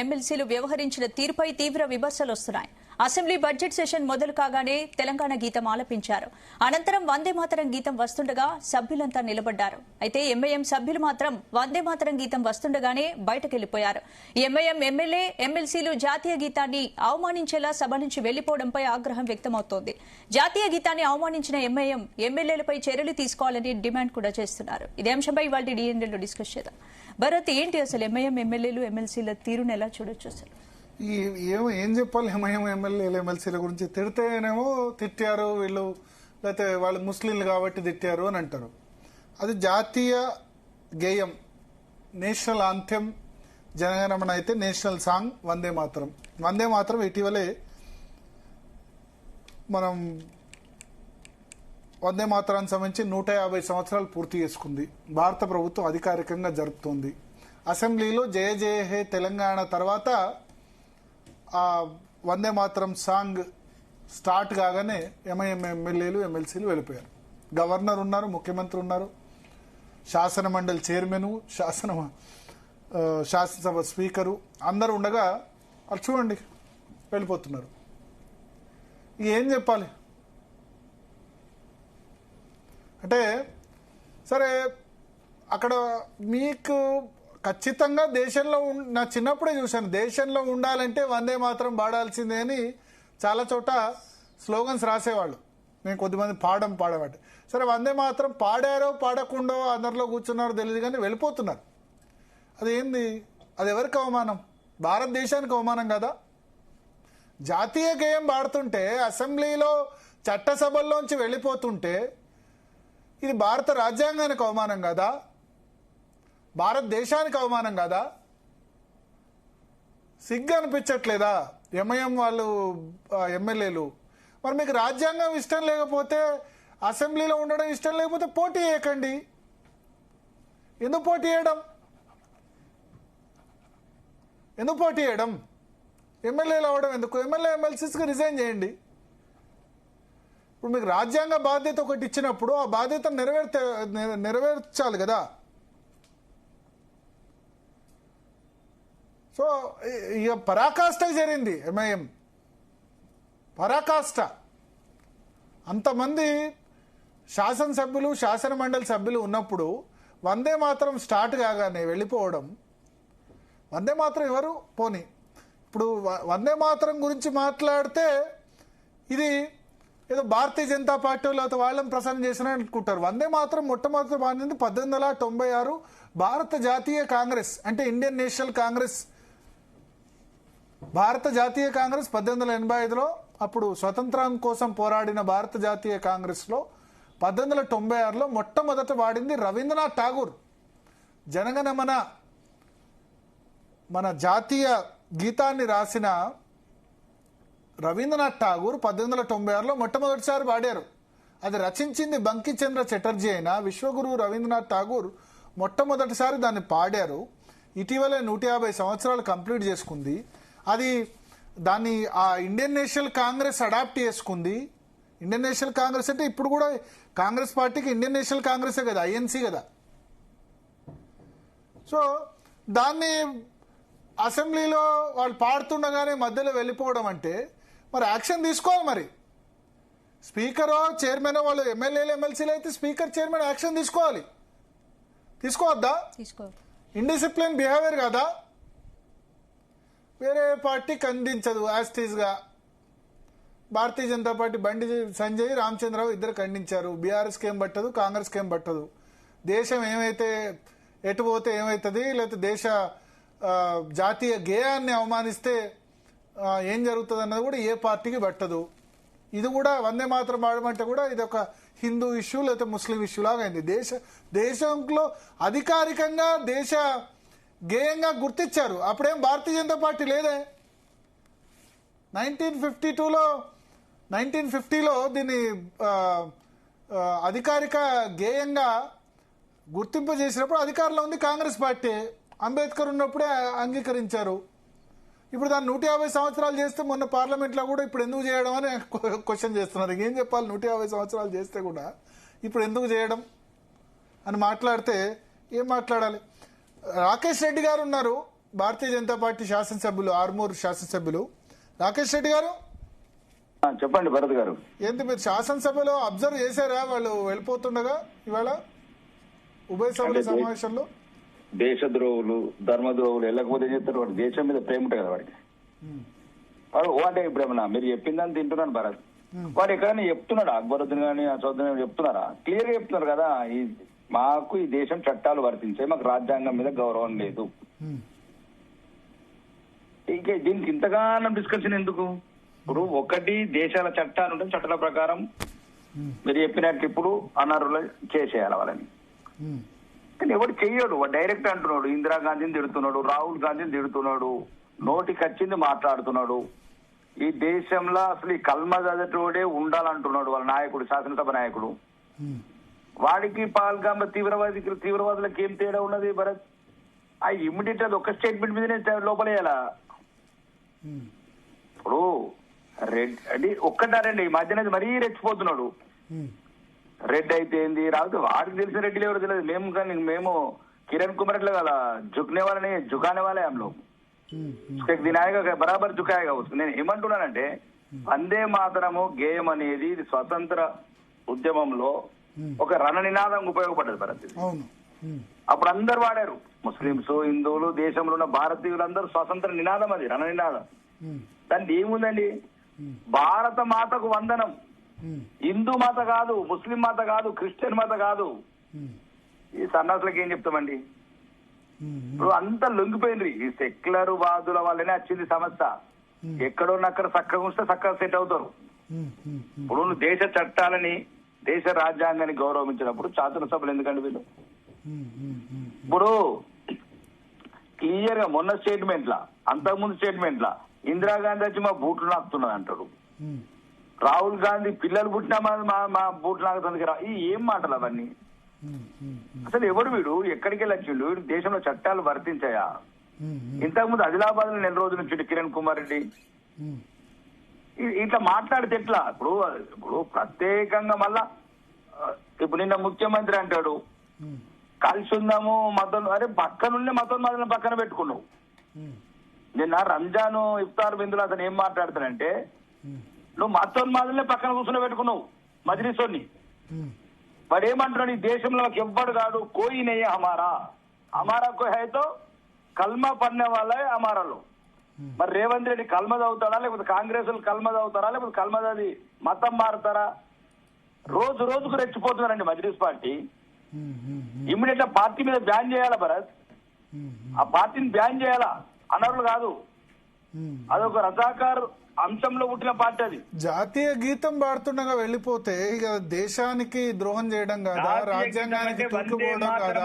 ఎమ్మెల్సీలు వ్యవహరించిన తీరుపై తీవ్ర విమర్శలు వస్తున్నాయి. అసెంబ్లీ బడ్జెట్ సెషన్ మొదలు కాగానే తెలంగాణ గీతం ఆలపించారు. అనంతరం వందే మాతరం గీతం వస్తుండగా సభ్యులంతా నిలబడ్డారు. అయితే ఎంఐఎం సభ్యులు మాత్రం వందే మాతరం గీతం వస్తుండగానే బయటకెళ్లిపోయారు. ఎంఐఎం ఎమ్మెల్యే ఎమ్మెల్సీలు జాతీయ గీతాన్ని అవమానించేలా సభ నుంచి వెళ్లిపోవడంపై ఆగ్రహం వ్యక్తమవుతోంది. జాతీయ గీతాన్ని అవమానించిన ఎంఐఎం ఎమ్మెల్యేలపై చర్యలు తీసుకోవాలని డిమాండ్ కూడా చేస్తున్నారు. ఇదే అంశంపై ఇవాళ డిఎన్ఎల్లో డిస్కస్ చేద్దాం. భరత్, ఏంటి అసలు ఎంఐఎం ఎమ్మెల్యేలు ఎమ్మెల్సీల తీరును ఎలా చూడొచ్చు? అసలు ఏం చెప్పాలి ఎంఐఎం ఎమ్మెల్యేలు ఎమ్మెల్సీల గురించి? తిడితేనేమో తిట్టారు వీళ్ళు, లేకపోతే వాళ్ళు ముస్లింలు కాబట్టి తిట్టారు అని అంటారు. అది జాతీయ గేయం, నేషనల్ ఆంథెం జనగణమన అయితే నేషనల్ సాంగ్ వందే మాతరం. వందే మాతరం ఇటీవలే మనం వందే మాతరానికి సంబంధించి 150 సంవత్సరాలు పూర్తి చేసుకుంది. భారత ప్రభుత్వం అధికారికంగా జరుపుతోంది. అసెంబ్లీలో జయ జయ హే తెలంగాణ తర్వాత ఆ వందే మాతరం సాంగ్ స్టార్ట్ కాగానే ఎంఐఎం ఎమ్మెల్యేలు ఎమ్మెల్సీలు వెళ్ళిపోయారు. గవర్నర్ ఉన్నారు, ముఖ్యమంత్రి ఉన్నారు, శాసన మండలి చైర్మన్, శాసనసభ స్పీకరు అందరూ ఉండగా అది చూడండి వెళ్ళిపోతున్నారు. ఏం చెప్పాలి అంటే, సరే అక్కడ మీకు ఖచ్చితంగా దేశంలో నా చిన్నప్పుడే చూశాను, దేశంలో ఉండాలంటే వందే మాత్రం పాడాల్సిందే అని చాలా చోట స్లోగన్స్ రాసేవాళ్ళు. నేను కొద్దిమంది పాడబట్టి సరే వందే మాత్రం పాడారో పాడకుండా అందరిలో కూర్చున్నారో తెలియదు కానీ వెళ్ళిపోతున్నారు. అదేంది? అది ఎవరికి అవమానం? భారతదేశానికి అవమానం కదా. జాతీయ గేయం పాడుతుంటే అసెంబ్లీలో చట్టసభల్లోంచి వెళ్ళిపోతుంటే ఇది భారత రాజ్యాంగానికి అవమానం కదా, భారతదేశానికి అవమానం కదా. సిగ్గు అనిపించట్లేదా ఎంఐఎం వాళ్ళు ఎమ్మెల్యేలు? మరి మీకు రాజ్యాంగం ఇష్టం లేకపోతే, అసెంబ్లీలో ఉండడం ఇష్టం లేకపోతే పోటీ చేయకండి. ఎందుకు పోటీ చేయడం? ఎమ్మెల్యేలు అవ్వడం ఎందుకు? ఎమ్మెల్యే ఎమ్మెల్సీస్కి రిజైన్ చేయండి. ఇప్పుడు మీకు రాజ్యాంగ బాధ్యత ఒకటి ఇచ్చినప్పుడు ఆ బాధ్యతను నెరవేర్చాలి కదా. సో ఇక పరాకాష్ట జరిగింది ఎంఐఎం, పరాకాష్ట. అంతమంది శాసనసభ్యులు, శాసన మండలి సభ్యులు ఉన్నప్పుడు వందే మాత్రం స్టార్ట్ కాగానే వెళ్ళిపోవడం. వందే మాత్రం ఎవరు పోని, ఇప్పుడు వందే మాత్రం గురించి మాట్లాడితే ఇది ఏదో భారతీయ జనతా పార్టీ వాళ్ళని ప్రసన్నం చేసిన అనుకుంటారు. వందే మాత్రం మొట్టమొదటి పాడింది 1896 భారత జాతీయ కాంగ్రెస్, అంటే ఇండియన్ నేషనల్ కాంగ్రెస్. భారత జాతీయ కాంగ్రెస్ 1885లో అప్పుడు స్వతంత్రం కోసం పోరాడిన భారత జాతీయ కాంగ్రెస్లో 1896లో మొట్టమొదట వాడింది రవీంద్రనాథ్ ఠాగూర్. జనగణమన మన జాతీయ గీతాన్ని రాసిన రవీంద్రనాథ్ ఠాగూర్ 1896లో మొట్టమొదటిసారి పాడారు. అది రచించింది బంకించంద్ర చటర్జీ అయినా విశ్వగురు రవీంద్రనాథ్ ఠాగూర్ మొట్టమొదటిసారి దాన్ని పాడారు. ఇటీవలే 150 సంవత్సరాలు కంప్లీట్ చేసుకుంది. అది దాన్ని ఆ ఇండియన్ నేషనల్ కాంగ్రెస్ అడాప్ట్ చేసుకుంది. ఇండియన్ నేషనల్ కాంగ్రెస్ అంటే ఇప్పుడు కూడా కాంగ్రెస్ పార్టీకి ఇండియన్ నేషనల్ కాంగ్రెసే కదా, ఐఎన్సీ కదా. సో దాన్ని అసెంబ్లీలో వాళ్ళు పాడుతుండగానే మధ్యలో వెళ్ళిపోవడం అంటే మరి యాక్షన్ తీసుకోవాలి. మరి స్పీకరో చైర్మనో వాళ్ళు ఎమ్మెల్యేలు ఎమ్మెల్సీలు అయితే స్పీకర్ చైర్మన్ యాక్షన్ తీసుకోవాలి. తీసుకోవద్దా? ఇండిసిప్లిన్ బిహేవియర్ కదా. వేరే పార్టీ ఖండించదు యాస్టీజ్గా. భారతీయ జనతా పార్టీ బండి సంజయ్, రామచంద్రరావు ఇద్దరు ఖండించారు. బీఆర్ఎస్కి ఏం పట్టదు, కాంగ్రెస్కి ఏం పట్టదు. దేశం ఏమైతే ఎటు పోతే ఏమవుతుంది, లేకపోతే దేశ జాతీయ గేయాన్ని అవమానిస్తే ఏం జరుగుతుంది అన్నది కూడా ఏ పార్టీకి పట్టదు. ఇది కూడా వందే మాత్రం పాడమంటే కూడా ఇది ఒక హిందూ ఇష్యూ లేకపోతే ముస్లిం ఇష్యూ లాగా అయింది. దేశంలో అధికారికంగా దేశ గేయంగా గుర్తించారు. అప్పుడేం భారతీయ జనతా పార్టీ లేదే. 1950లో దీన్ని అధికారిక గేయంగా గుర్తింపు చేసినప్పుడు అధికారంలో ఉంది కాంగ్రెస్ పార్టీ. అంబేద్కర్ ఉన్నప్పుడే అంగీకరించారు. ఇప్పుడు దాన్ని 150 సంవత్సరాలు చేస్తే మొన్న పార్లమెంట్లో కూడా ఇప్పుడు ఎందుకు చేయడం అని క్వశ్చన్ చేస్తున్నారు. ఏం చెప్పాలి? 150 సంవత్సరాలు చేస్తే కూడా ఇప్పుడు ఎందుకు చేయడం అని మాట్లాడితే ఏం మాట్లాడాలి? రాకేష్ రెడ్డి గారు ఉన్నారు, భారతీయ జనతా పార్టీ శాసనసభ్యులు, ఆర్మూర్ శాసనసభ్యులు రాకేష్ రెడ్డి గారు. చెప్పండి భరత్ గారు. ఏంటి మీరు శాసనసభలో అబ్జర్వ్ చేశారా వాళ్ళు వెళ్ళిపోతుండగా ఇవాళ ఉభయ సభల సమావేశంలో? దేశద్రోహులు, ధర్మద్రోహులు వెళ్ళకపోతే ఏం చేస్తారు? వాడు దేశం మీద ప్రేమ ఉంటుంది కదా వాడికి. వాడు అంటే ఇప్పుడు ఏమన్నా మీరు చెప్పిందని తింటున్నాను భరత్. వాడు ఎక్కడైనా చెప్తున్నాడు అక్బరుద్దీన్ కానీ అసదుద్దీన్ చెప్తున్నారా? క్లియర్ గా చెప్తున్నారు కదా, మాకు ఈ దేశం చట్టాలు వర్తించాయి, మాకు రాజ్యాంగం మీద గౌరవం లేదు. ఇంకే దీనికి ఇంతగానో డిస్కషన్ ఎందుకు? ఇప్పుడు ఒకటి దేశాల చట్టాలు ఉంటాయి, చట్టాల ప్రకారం మీరు చెప్పినట్టు ఇప్పుడు అనర్హులు చేసేయాలి వాళ్ళని. కానీ ఎవరు చెయ్యడు. వాడు డైరెక్ట్ అంటున్నాడు, ఇందిరాగాంధీని తిడుతున్నాడు, రాహుల్ గాంధీని తిడుతున్నాడు, నోటికి వచ్చింది మాట్లాడుతున్నాడు. ఈ దేశంలో అసలు ఈ కల్మ చదటోడే ఉండాలంటున్నాడు వాళ్ళ నాయకుడు, శాసనసభ నాయకుడు. వాడికి పాల్గామ తీవ్రవాదులకు ఏం తేడా ఉన్నది భరత్? ఆ ఇమ్మీడియట్ అది ఒక స్టేట్మెంట్ మీదనే లోపలేయాలా? ఇప్పుడు రెడ్ అది ఒక్కటారండి, ఈ మధ్యన మరీ రెచ్చిపోతున్నాడు. రెడ్ అయితే ఏంది రాదు, వాడికి తెలిసిన రెడ్డిలు ఎవరు తెలియదు. మేము కానీ మేము కిరణ్ కుమార్ ఇట్లా కదా జుక్నే వాళ్ళని జుకానే వాళ్ళే हम लोग దినాయగా బరాబర్ జుకాయగా వస్తుంది. నేను ఏమంటున్నానంటే వందే మాతరము గేయం అనేది ఇది స్వతంత్ర ఉద్యమంలో ఒక రణనినాదం ఉపయోగపడ్డది భరత్. అప్పుడు అందరు వాడారు, ముస్లింస్, హిందువులు, దేశంలో ఉన్న భారతీయులందరూ స్వతంత్ర నినాదం, అది రణనినాదం. దానికి ఏముందండి? భారత మాతకు వందనం. హిందూ మాత కాదు, ముస్లిం మాత కాదు, క్రిస్టియన్ మాత కాదు. ఈ సన్నాసులకు ఏం చెప్తామండి? ఇప్పుడు అంతా లొంగిపోయింది. ఈ సెక్యులర్ వాదుల వల్లనే వచ్చింది సమస్య. ఎక్కడున్న అక్కడ చక్కగా ఉంటే చక్కగా సెట్ అవుతారు. ఇప్పుడు నువ్వు దేశ చట్టాలని, దేశ రాజ్యాంగాన్ని గౌరవించినప్పుడు శాసనసభలు ఎందుకండి వీళ్ళు? ఇప్పుడు క్లియర్ గా మొన్న స్టేట్మెంట్ లా, అంతకుముందు స్టేట్మెంట్ లా ఇందిరాగాంధీ వచ్చి మా బూట్లు నాకుతున్నది అంటారు. రాహుల్ గాంధీ పిల్లలు పుట్టినా మా బూట్లు నాకుతుంది. ఈ ఏం మాటలు అవన్నీ? అసలు ఎవడు వీడు? ఎక్కడికి వెళ్ళి వచ్చిండు వీడు? దేశంలో చట్టాలు వర్తించాయా? ఇంతకుముందు ఆదిలాబాద్ లో 4 రోజుల నుంచి కిరణ్ కుమార్ రెడ్డి ఇట్లా మాట్లాడితే ఎట్లా? ఇప్పుడు ప్రత్యేకంగా మళ్ళా ఇప్పుడు నిన్న ముఖ్యమంత్రి అంటాడు కలిసి ఉందాము మతం. అరే పక్కనుండే మతం పక్కన పెట్టుకున్నావు. నిన్న రంజాన్ ఇఫ్తార్ బిందులు అతను ఏం మాట్లాడతానంటే నువ్వు మతోన్మాదులనే పక్కన కూర్చుని పెట్టుకున్నావు మజ్లిసోని. వాడు ఏమంటున్నాడు? ఈ దేశంలో ఎవ్వడు కాడు, కోయి నయ్యే హమారా కోయి హైతో కల్మా పన్నే వాళ్ళ హమారాలో. మరి రేవంత్ రెడ్డి కల్మ చదువుతాడా, లేకపోతే కాంగ్రెస్ కల్మ చదువుతారా, లేకపోతే కల్మ చదివి మతం మారుతారా? రోజు రోజుకు రెచ్చిపోతున్నారండి మజ్లిస్ పార్టీ. ఇమ్మీడియట్ పార్టీ మీద బ్యాన్ చేయాలా భరత్? ఆ పార్టీని బ్యాన్ చేయాలా, అనర్హులు కాదు. అదొక రజాకార్ అంశంలో పుట్టిన పార్టీ. అది జాతీయ గీతం పాడుతుండగా వెళ్ళిపోతే ఇక దేశానికి ద్రోహం చేయడం కాదా? రాజ్యాంగానికి తూకిపోవడం కాదా?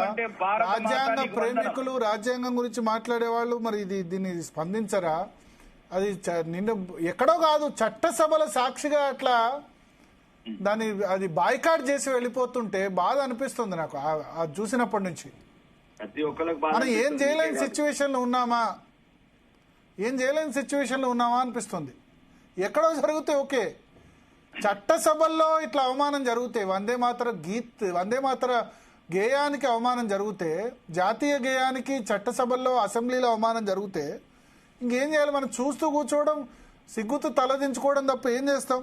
రాజ్యాంగ ప్రేమికులు, రాజ్యాంగం గురించి మాట్లాడే వాళ్ళు మరి దీన్ని స్పందించరా? అది నిన్న ఎక్కడో కాదు, చట్టసభల సాక్షిగా అట్లా అది బాయ్కాట్ చేసి వెళ్ళిపోతుంటే బాధ అనిపిస్తుంది నాకు చూసినప్పటి నుంచి. మనం ఏం చేయలేని సిచ్యువేషన్ లో ఉన్నామా అనిపిస్తుంది. ఎక్కడో జరిగితే ఓకే, చట్టసభల్లో ఇట్లా అవమానం జరిగితే, వందే మాతర గేయానికి అవమానం జరిగితే, జాతీయ గేయానికి చట్టసభల్లో అసెంబ్లీలో అవమానం జరిగితే ఇంకేం చేయాలి? మనం చూస్తూ కూర్చోవడం, సిగ్గుతూ తలదించుకోవడం తప్ప ఏం చేస్తాం?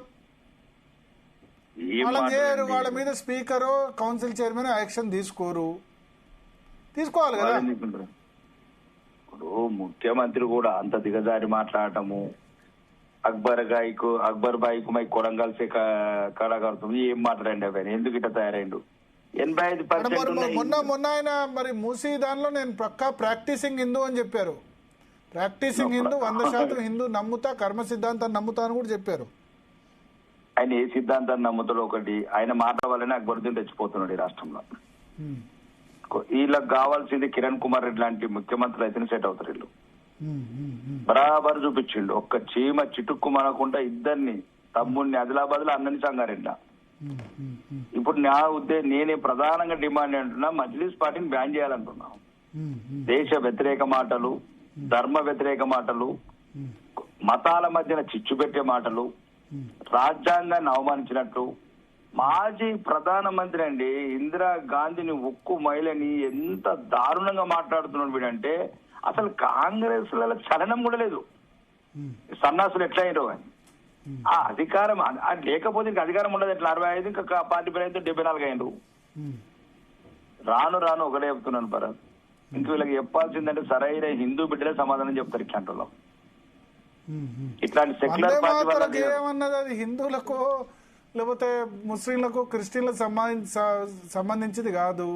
వాళ్ళని చేయరు. వాళ్ళ మీద స్పీకరు, కౌన్సిల్ చైర్మన్ యాక్షన్ తీసుకోవాలి కదా. ఇప్పుడు ముఖ్యమంత్రి కూడా అంత దిగజారి మాట్లాడటము, అక్బర్ బాయికు మై కొడంగల్ సే కడగడుతుంది, ఏం మాట్లాడండి అవన్నీ? ఎందుకు ఇట్లా తయారైండు? 85% మొన్న ఆయన మరి మూసీ దానిలో నేను పక్కా ప్రాక్టీసింగ్ హిందూ అని చెప్పారు. ప్రాక్టీసింగ్ హిందూ, 100% హిందూ నమ్ముతా, కర్మ సిద్ధాంతాన్ని నమ్ముతా అని కూడా చెప్పారు. ఆయన ఏ సిద్ధాంతాన్ని నమ్ముతాడు? ఒకటి, ఆయన మాట వల్లనే అక్బరుద్దీన్ తెచ్చిపోతున్నాడు ఈ రాష్ట్రంలో. వీళ్ళకి కావాల్సింది కిరణ్ కుమార్ రెడ్డి లాంటి ముఖ్యమంత్రులు అయితేనే సెట్ అవుతారు. వీళ్ళు బరాబర్ చూపించిండు. ఒక్క చీమ చిటుక్కు మనకుండా ఇద్దరిని, తమ్ముడిని ఆదిలాబాద్ లో, అన్నని సంగారెడ్డి. ఇప్పుడు నేనే ప్రధానంగా డిమాండ్ అంటున్నా, మజ్లిస్ పార్టీని బ్యాన్ చేయాలంటున్నాం. దేశ వ్యతిరేక మాటలు, ధర్మ వ్యతిరేక మాటలు, మతాల మధ్యన చిచ్చు పెట్టే మాటలు, రాజ్యాంగాన్ని అవమానించినట్టు. మాజీ ప్రధానమంత్రి అండి ఇందిరా గాంధీని, ఉక్కు మహిళని ఎంత దారుణంగా మాట్లాడుతున్నాడు వీడంటే అసలు కాంగ్రెస్ లలో చలనం కూడా లేదు. సన్నాసులు ఎట్లా అయినో కానీ ఆ అధికారం లేకపోతే ఇంకా అధికారం ఉండదు. ఎట్లా 65 ఇంకా పార్టీ పేరు అయితే 74 అయిండు. రాను రాను ఒకటే చెప్తున్నాను భరత్, ఇంక వీళ్ళకి చెప్పాల్సిందంటే సరైన హిందూ బిడ్డలే సమాధానం చెప్తారు ఇట్లాంటి వాళ్ళం. ఇట్లాంటి సెక్యులర్ పార్టీ వాళ్ళకి ఏమన్నది అది హిందువులకు లేకపోతే ముస్లింలకు క్రిస్టియన్లకు సంబంధించింది కాదు.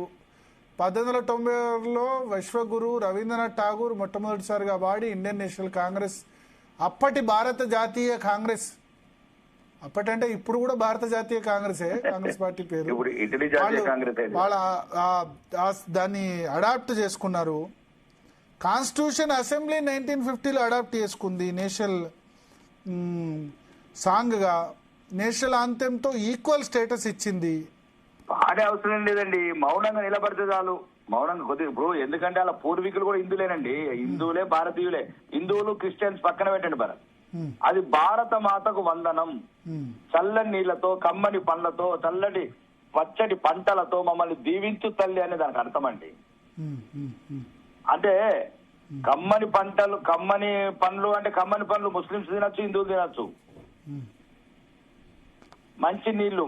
1896లో విశ్వగురు రవీంద్రనాథ్ ఠాగూర్ మొట్టమొదటిసారిగా వాడి ఇండియన్ నేషనల్ కాంగ్రెస్, అప్పటి భారత జాతీయ కాంగ్రెస్, అప్పటంటే ఇప్పుడు కూడా భారత జాతీయ కాంగ్రెసే కాంగ్రెస్ పార్టీ పేరు, వాళ్ళ దాన్ని అడాప్ట్ చేసుకున్నారు. కాన్స్టిట్యూషన్ అసెంబ్లీ 1950లో అడాప్ట్ చేసుకుంది నేషనల్ సాంగ్ గా. నేషనల్ ఆంథెంతో ఈక్వల్ స్టేటస్ ఇచ్చింది. పాడే అవసరం లేదండి, మౌనంగా నిలబడితే చాలు. మౌనంగా కొద్దిగా ఇప్పుడు ఎందుకంటే అలా పూర్వీకులు కూడా హిందువులేనండి, హిందువులే భారతీయులే. హిందువులు క్రిస్టియన్స్ పక్కన పెట్టండి భరత్. అది భారత మాతకు వందనం, చల్లని నీళ్లతో కమ్మని పండ్లతో చల్లటి పచ్చటి పంటలతో మమ్మల్ని దీవించు తల్లి అనే దానికి అర్థం అండి. అంటే కమ్మని పంటలు కమ్మని పండ్లు అంటే కమ్మని పండ్లు ముస్లింస్ తినచ్చు, హిందువులు తినచ్చు. మంచి నీళ్లు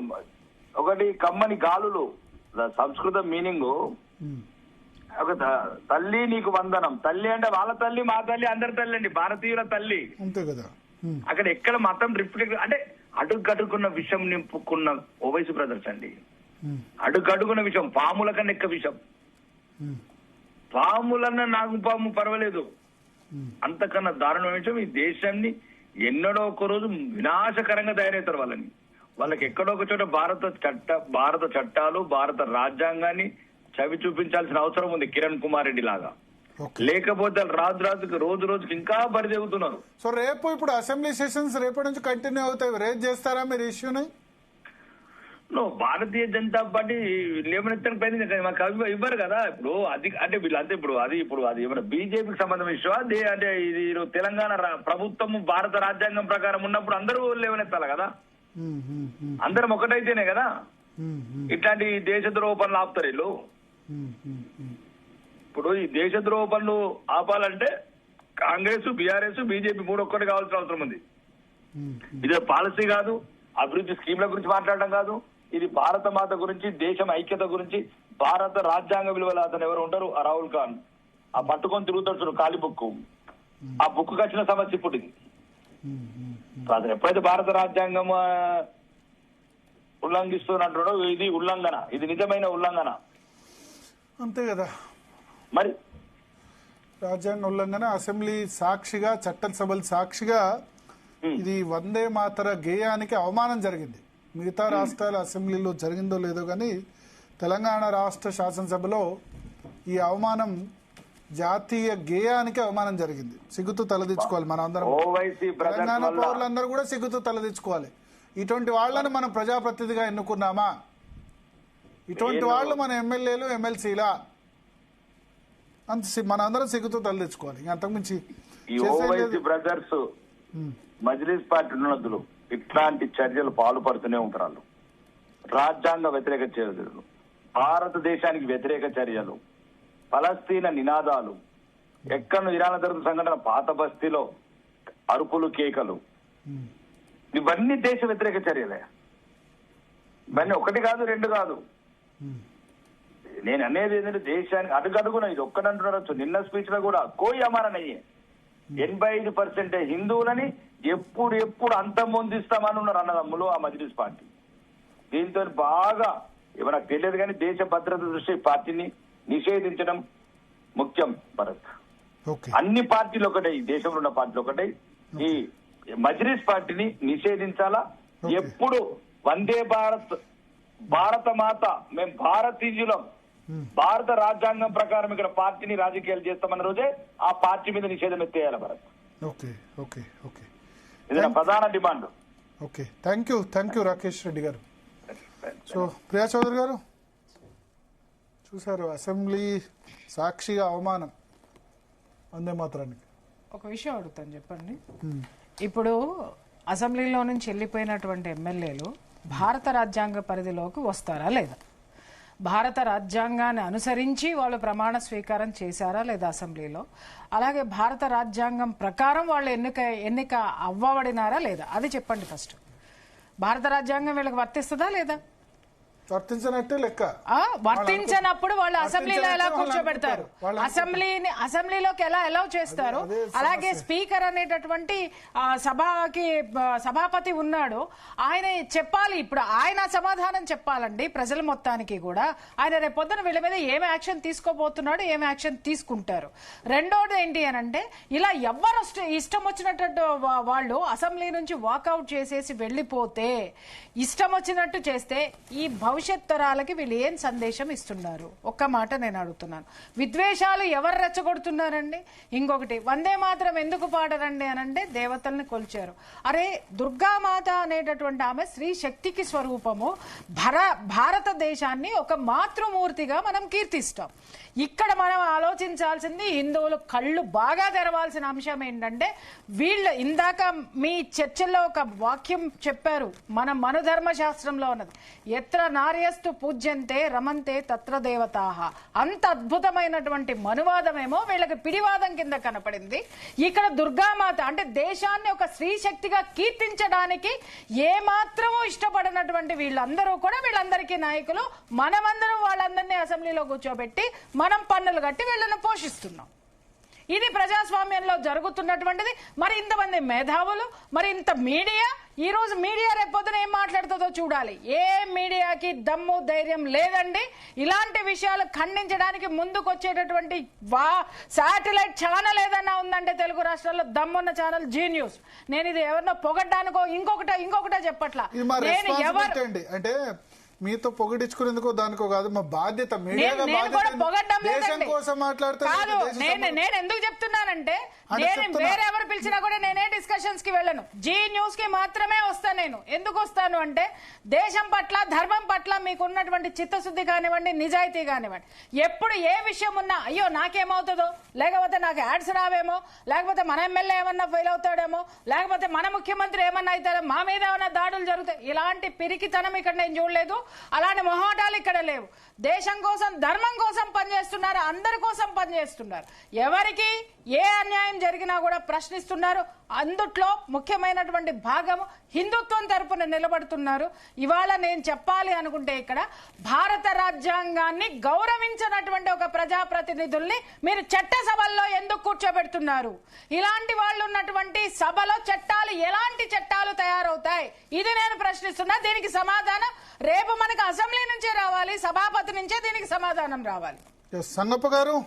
ఒకటి, కమ్మని గాలులు. సంస్కృత మీనింగ్ ఒక తల్లి నీకు వందనం. తల్లి అంటే వాళ్ళ తల్లి, మా తల్లి, అందరి తల్లి అండి, భారతీయుల తల్లి. అంతే కదా. అక్కడ ఎక్కడ మతం రిఫ్లెక్ట్ అంటే అడుగడుకున్న విషయం నింపుకున్న ఓవైసీ బ్రదర్స్ అండి. అడుగడుకున్న విషయం, పాముల కన్నా ఎక్కువ విషయం. పాములన్న నాగుపాము పర్వాలేదు, అంతకన్నా దారుణమైన విషయం ఈ దేశాన్ని ఎన్నడో ఒక రోజు వినాశకరంగా తయారవుతారు. వాళ్ళకి ఎక్కడో ఒక చోట భారత చట్టాలు భారత రాజ్యాంగాన్ని చవి చూపించాల్సిన అవసరం ఉంది కిరణ్ కుమార్ రెడ్డి లాగా. లేకపోతే రోజు రోజుకి ఇంకా బరిదెగుతున్నారు. సో రేపు ఇప్పుడు అసెంబ్లీ సెషన్స్ రేపటి నుంచి కంటిన్యూ అవుతాయి. రేజ్ చేస్తారా మీరు ఇష్యూని? భారతీయ జనతా పార్టీ లేవనెత్తడానికి ప్రయత్నం మాకు ఇవ్వరు కదా. ఇప్పుడు అది అంటే వీళ్ళంతా ఇప్పుడు అది ఏమైనా బీజేపీకి సంబంధం ఇష్యూ అంటే ఇది తెలంగాణ ప్రభుత్వం భారత రాజ్యాంగం ప్రకారం ఉన్నప్పుడు అందరూ లేవనెత్తాలి కదా, అందరం ఒకటైతేనే కదా ఇట్లాంటి దేశద్రోహ పనులు ఆపుతారు వీళ్ళు. ఇప్పుడు ఈ దేశద్రోహ పనులు ఆపాలంటే కాంగ్రెస్, బీఆర్ఎస్, బీజేపీ మూడు ఒక్కటి కావాల్సిన అవసరం ఉంది. ఇదే పాలసీ కాదు, అభివృద్ధి స్కీమ్ల గురించి మాట్లాడడం కాదు, ఇది భారత మాత గురించి, దేశం ఐక్యత గురించి, భారత రాజ్యాంగ విలువలు. అతను ఎవరు ఉంటారు, ఆ రాహుల్ ఖాన్, ఆ పట్టుకొని తిరుగుతాడు ఖాళీ బుక్, ఆ బుక్ వచ్చిన సమస్య ఇప్పుడు ఇది. అతను ఎప్పుడైతే భారత రాజ్యాంగం ఉల్లంఘిస్తున్నట్టు ఇది ఉల్లంఘన, ఇది నిజమైన ఉల్లంఘన. అంతే కదా మరి రాజ్యాంగ ఉల్లంఘన. అసెంబ్లీ సాక్షిగా, చట్టసభల సాక్షిగా ఇది వందే మాతర గేయానికి అవమానం జరిగింది. మిగతా రాష్ట్రాల అసెంబ్లీలో జరిగిందో లేదో కానీ తెలంగాణ రాష్ట్ర శాసనసభలో ఈ అవమానం, జాతీయ గేయానికి అవమానం జరిగింది. సిగ్గుతూ తలదించుకోవాలి మన అందరం, తెలంగాణ పౌరులందరూ కూడా సిగ్గుతూ తలదించుకోవాలి. ఇటువంటి వాళ్ళని మనం ప్రజాప్రతినిధిగా ఎన్నుకున్నామా? ఇటువంటి వాళ్ళు మన ఎమ్మెల్యేలు, ఎమ్మెల్సీలా? అంత మన అందరం సిగ్గుతూ తలదించుకోవాలి. అంతకుమించి బ్రదర్స్ మజ్లిస్ పార్టీ ఉన్నతులు ఇట్లాంటి చర్యలు పాల్పడుతూనే ఉంటారు. వాళ్ళు రాజ్యాంగ వ్యతిరేక చర్యలు, భారతదేశానికి వ్యతిరేక చర్యలు, ఫలస్తీన నినాదాలు, ఎక్కడ ఇరాన్ జరుగుతున్న సంఘటన, పాత బస్తీలో అరుపులు, కేకలు, ఇవన్నీ దేశ వ్యతిరేక చర్యలే. ఇవన్నీ ఒకటి కాదు, రెండు కాదు. నేను అనేది ఏంటంటే దేశానికి అడుగడుగున ఇది ఒక్కడంటున్నారు. నిన్న స్పీచ్ లో కూడా కోయి అమారనయ్యే 85% హిందువులని ఎప్పుడు అంతమొందిస్తామని ఉన్నారు అన్నదమ్ములు ఆ మజ్లిస్ పార్టీ. దీంతో బాగా ఏమన్నా తెలియదు కానీ దేశ భద్రత దృష్టి పార్టీని నిషేధించడం ముఖ్యం భరత్. అన్ని పార్టీలు ఒకటే, ఈ దేశంలో ఉన్న పార్టీలు ఒకటే, ఈ మజ్లిస్ పార్టీని నిషేధించాలా. ఎప్పుడు వందే భారత్, భారత మాత, మేము భారతీయులం, భారత రాజ్యాంగం ప్రకారం ఇక్కడ పార్టీని రాజకీయాలు చేస్తామన్న రోజే ఆ పార్టీ మీద నిషేధం ఎత్తేయాలి భరత్. ఇది నా ప్రధాన demand. Okay, thank you Rakesh Reddy గారు. సో ప్రియా చౌదరి గారు చూసారు, అసెంబ్లీ సాక్షిగా అవమానం వందే మాతరానికి. ఒక విషయం అడుగుతాను, చెప్పండి. ఇప్పుడు అసెంబ్లీలో నుంచి వెళ్ళిపోయినటువంటి ఎమ్మెల్యేలు భారత రాజ్యాంగ పరిధిలోకి వస్తారా లేదా? భారత రాజ్యాంగాన్ని అనుసరించి వాళ్ళు ప్రమాణ స్వీకారం చేశారా లేదా అసెంబ్లీలో, అలాగే భారత రాజ్యాంగం ప్రకారం వాళ్ళు ఎన్నిక అవ్వబడినారా లేదా, అది చెప్పండి ఫస్ట్. భారత రాజ్యాంగం వీళ్ళకి వర్తిస్తుందా లేదా? వర్తించినట్టే లెక్క. వర్తించినప్పుడు వాళ్ళు అసెంబ్లీలో ఎలా కూర్చోబెడతారు, అసెంబ్లీలోకి ఎలా అలౌ చేస్తారు? అలాగే స్పీకర్ అనేటటువంటి సభాపతి ఉన్నాడు, ఆయన చెప్పాలి. ఇప్పుడు ఆయన సమాధానం చెప్పాలండి ప్రజల మొత్తానికి కూడా. ఆయన రేపొద్దున వీళ్ళ మీద ఏమి యాక్షన్ తీసుకోబోతున్నాడు, ఏమి యాక్షన్ తీసుకుంటారు. రెండోది ఏంటి అని అంటే, ఇలా ఎవరు ఇష్టం వచ్చినట్టు వాళ్ళు అసెంబ్లీ నుంచి వాకౌట్ చేసేసి వెళ్ళిపోతే, ఇష్టం వచ్చినట్టు చేస్తే ఈ భవిష్యత్ తరాలకి వీళ్ళు ఏం సందేశం ఇస్తున్నారు? ఒక్క మాట నేను అడుగుతున్నాను. విద్వేషాలు ఎవరు రెచ్చగొడుతున్నారండి? ఇంకొకటి, వందే మాత్రం ఎందుకు పాడరండి అనంటే దేవతల్ని కొల్చారు. అరే, దుర్గామాత అనేటటువంటి ఆమె స్త్రీ శక్తికి స్వరూపము. భారతదేశాన్ని ఒక మాతృమూర్తిగా మనం కీర్తిస్తాం. ఇక్కడ మనం ఆలోచించాల్సింది, హిందువులు కళ్ళు బాగా తెరవాల్సిన అంశం ఏంటంటే, వీళ్ళు ఇందాక మీ చర్చల్లో ఒక వాక్యం చెప్పారు, మన మనుధర్మ శాస్త్రంలో ఉన్నది, ఎత్ర నార్యస్తు పూజ్యంతే రమంతే తత్ర దేవతాహ. అంత అద్భుతమైనటువంటి మనువాదమేమో వీళ్ళకి పిడివాదం కింద కనపడింది. ఇక్కడ దుర్గామాత అంటే దేశాన్ని ఒక స్త్రీ శక్తిగా కీర్తించడానికి ఏమాత్రమూ ఇష్టపడినటువంటి వీళ్ళందరూ కూడా వీళ్ళందరికీ నాయకులు. మనమందరం వాళ్ళందరినీ అసెంబ్లీలో కూర్చోబెట్టి మనం పన్నులు కట్టి వీళ్ళని పోషిస్తున్నాం. ఇది ప్రజాస్వామ్యంలో జరుగుతున్నటువంటిది. మరి ఇంతమంది మేధావులు, మరి ఇంత మీడియా, ఈ రోజు మీడియా రేపొద్దున ఏం మాట్లాడుతుందో చూడాలి. ఏ మీడియాకి దమ్ము ధైర్యం లేదండి ఇలాంటి విషయాలు ఖండించడానికి ముందుకు వచ్చేటటువంటి. శాటిలైట్ ఛానల్ ఏదన్నా ఉందంటే తెలుగు రాష్ట్రాల్లో దమ్మున్న ఛానల్ జీ న్యూస్. నేను ఇది ఎవరినో పొగడ్డానికో ఇంకొకటో చెప్పట్లా. నేను ఎవరు అంటే మీతో పొగిడించుకునేందుకో దానికో కాదు, మా బాధ్యత. నేను ఎందుకు చెప్తున్నానంటే, నేను వేరెవరు పిలిచినా కూడా నేనే డిస్కషన్స్ కి వెళ్ళను, జీ న్యూస్ కి మాత్రమే వస్తాను. నేను ఎందుకు వస్తాను అంటే, దేశం పట్ల ధర్మం పట్ల మీకు ఉన్నటువంటి చిత్తశుద్ధి కానివ్వండి, నిజాయితీ కానివ్వండి. ఎప్పుడు ఏ విషయం ఉన్నా అయ్యో నాకేమవుతుందో, లేకపోతే నాకు యాడ్స్ రావేమో, లేకపోతే మన ఎమ్మెల్యే ఏమన్నా ఫెయిల్ అవుతాడేమో, లేకపోతే మన ముఖ్యమంత్రి ఏమన్నా అవుతాడో, మా మీద ఏమన్నా దాడులు జరుగుతాయి, ఇలాంటి పిరికితనం ఇక్కడ నేను చూడలేదు. అలాంటి మొహాటాలు ఇక్కడ లేవు. దేశం కోసం ధర్మం కోసం పనిచేస్తున్నారు, అందరి కోసం పనిచేస్తున్నారు. ఎవరికి ఏ అన్యాయం జరిగినా కూడా ప్రశ్నిస్తున్నారు. అందుట్లో ముఖ్యమైనటువంటి భాగం హిందుత్వం తరపున నిలబడుతున్నారు. ఇవాళ నేను చెప్పాలి అనుకుంటే, ఇక్కడ భారత రాజ్యాంగాన్ని గౌరవించినటువంటి ఒక ప్రజాప్రతినిధుల్ని మీరు చట్టసభల్లో ఎందుకు కూర్చోబెడుతున్నారు? ఇలాంటి వాళ్ళు ఉన్నటువంటి సభలో చట్టాలు ఎలాంటి చట్టాలు తయారవుతాయి? ఇది నేను ప్రశ్నిస్తున్నా. దీనికి సమాధానం రేపు మనకు అసెంబ్లీ నుంచే రావాలి, సభాపతి నుంచే దీనికి సమాధానం రావాలి. సంగప్ప గారు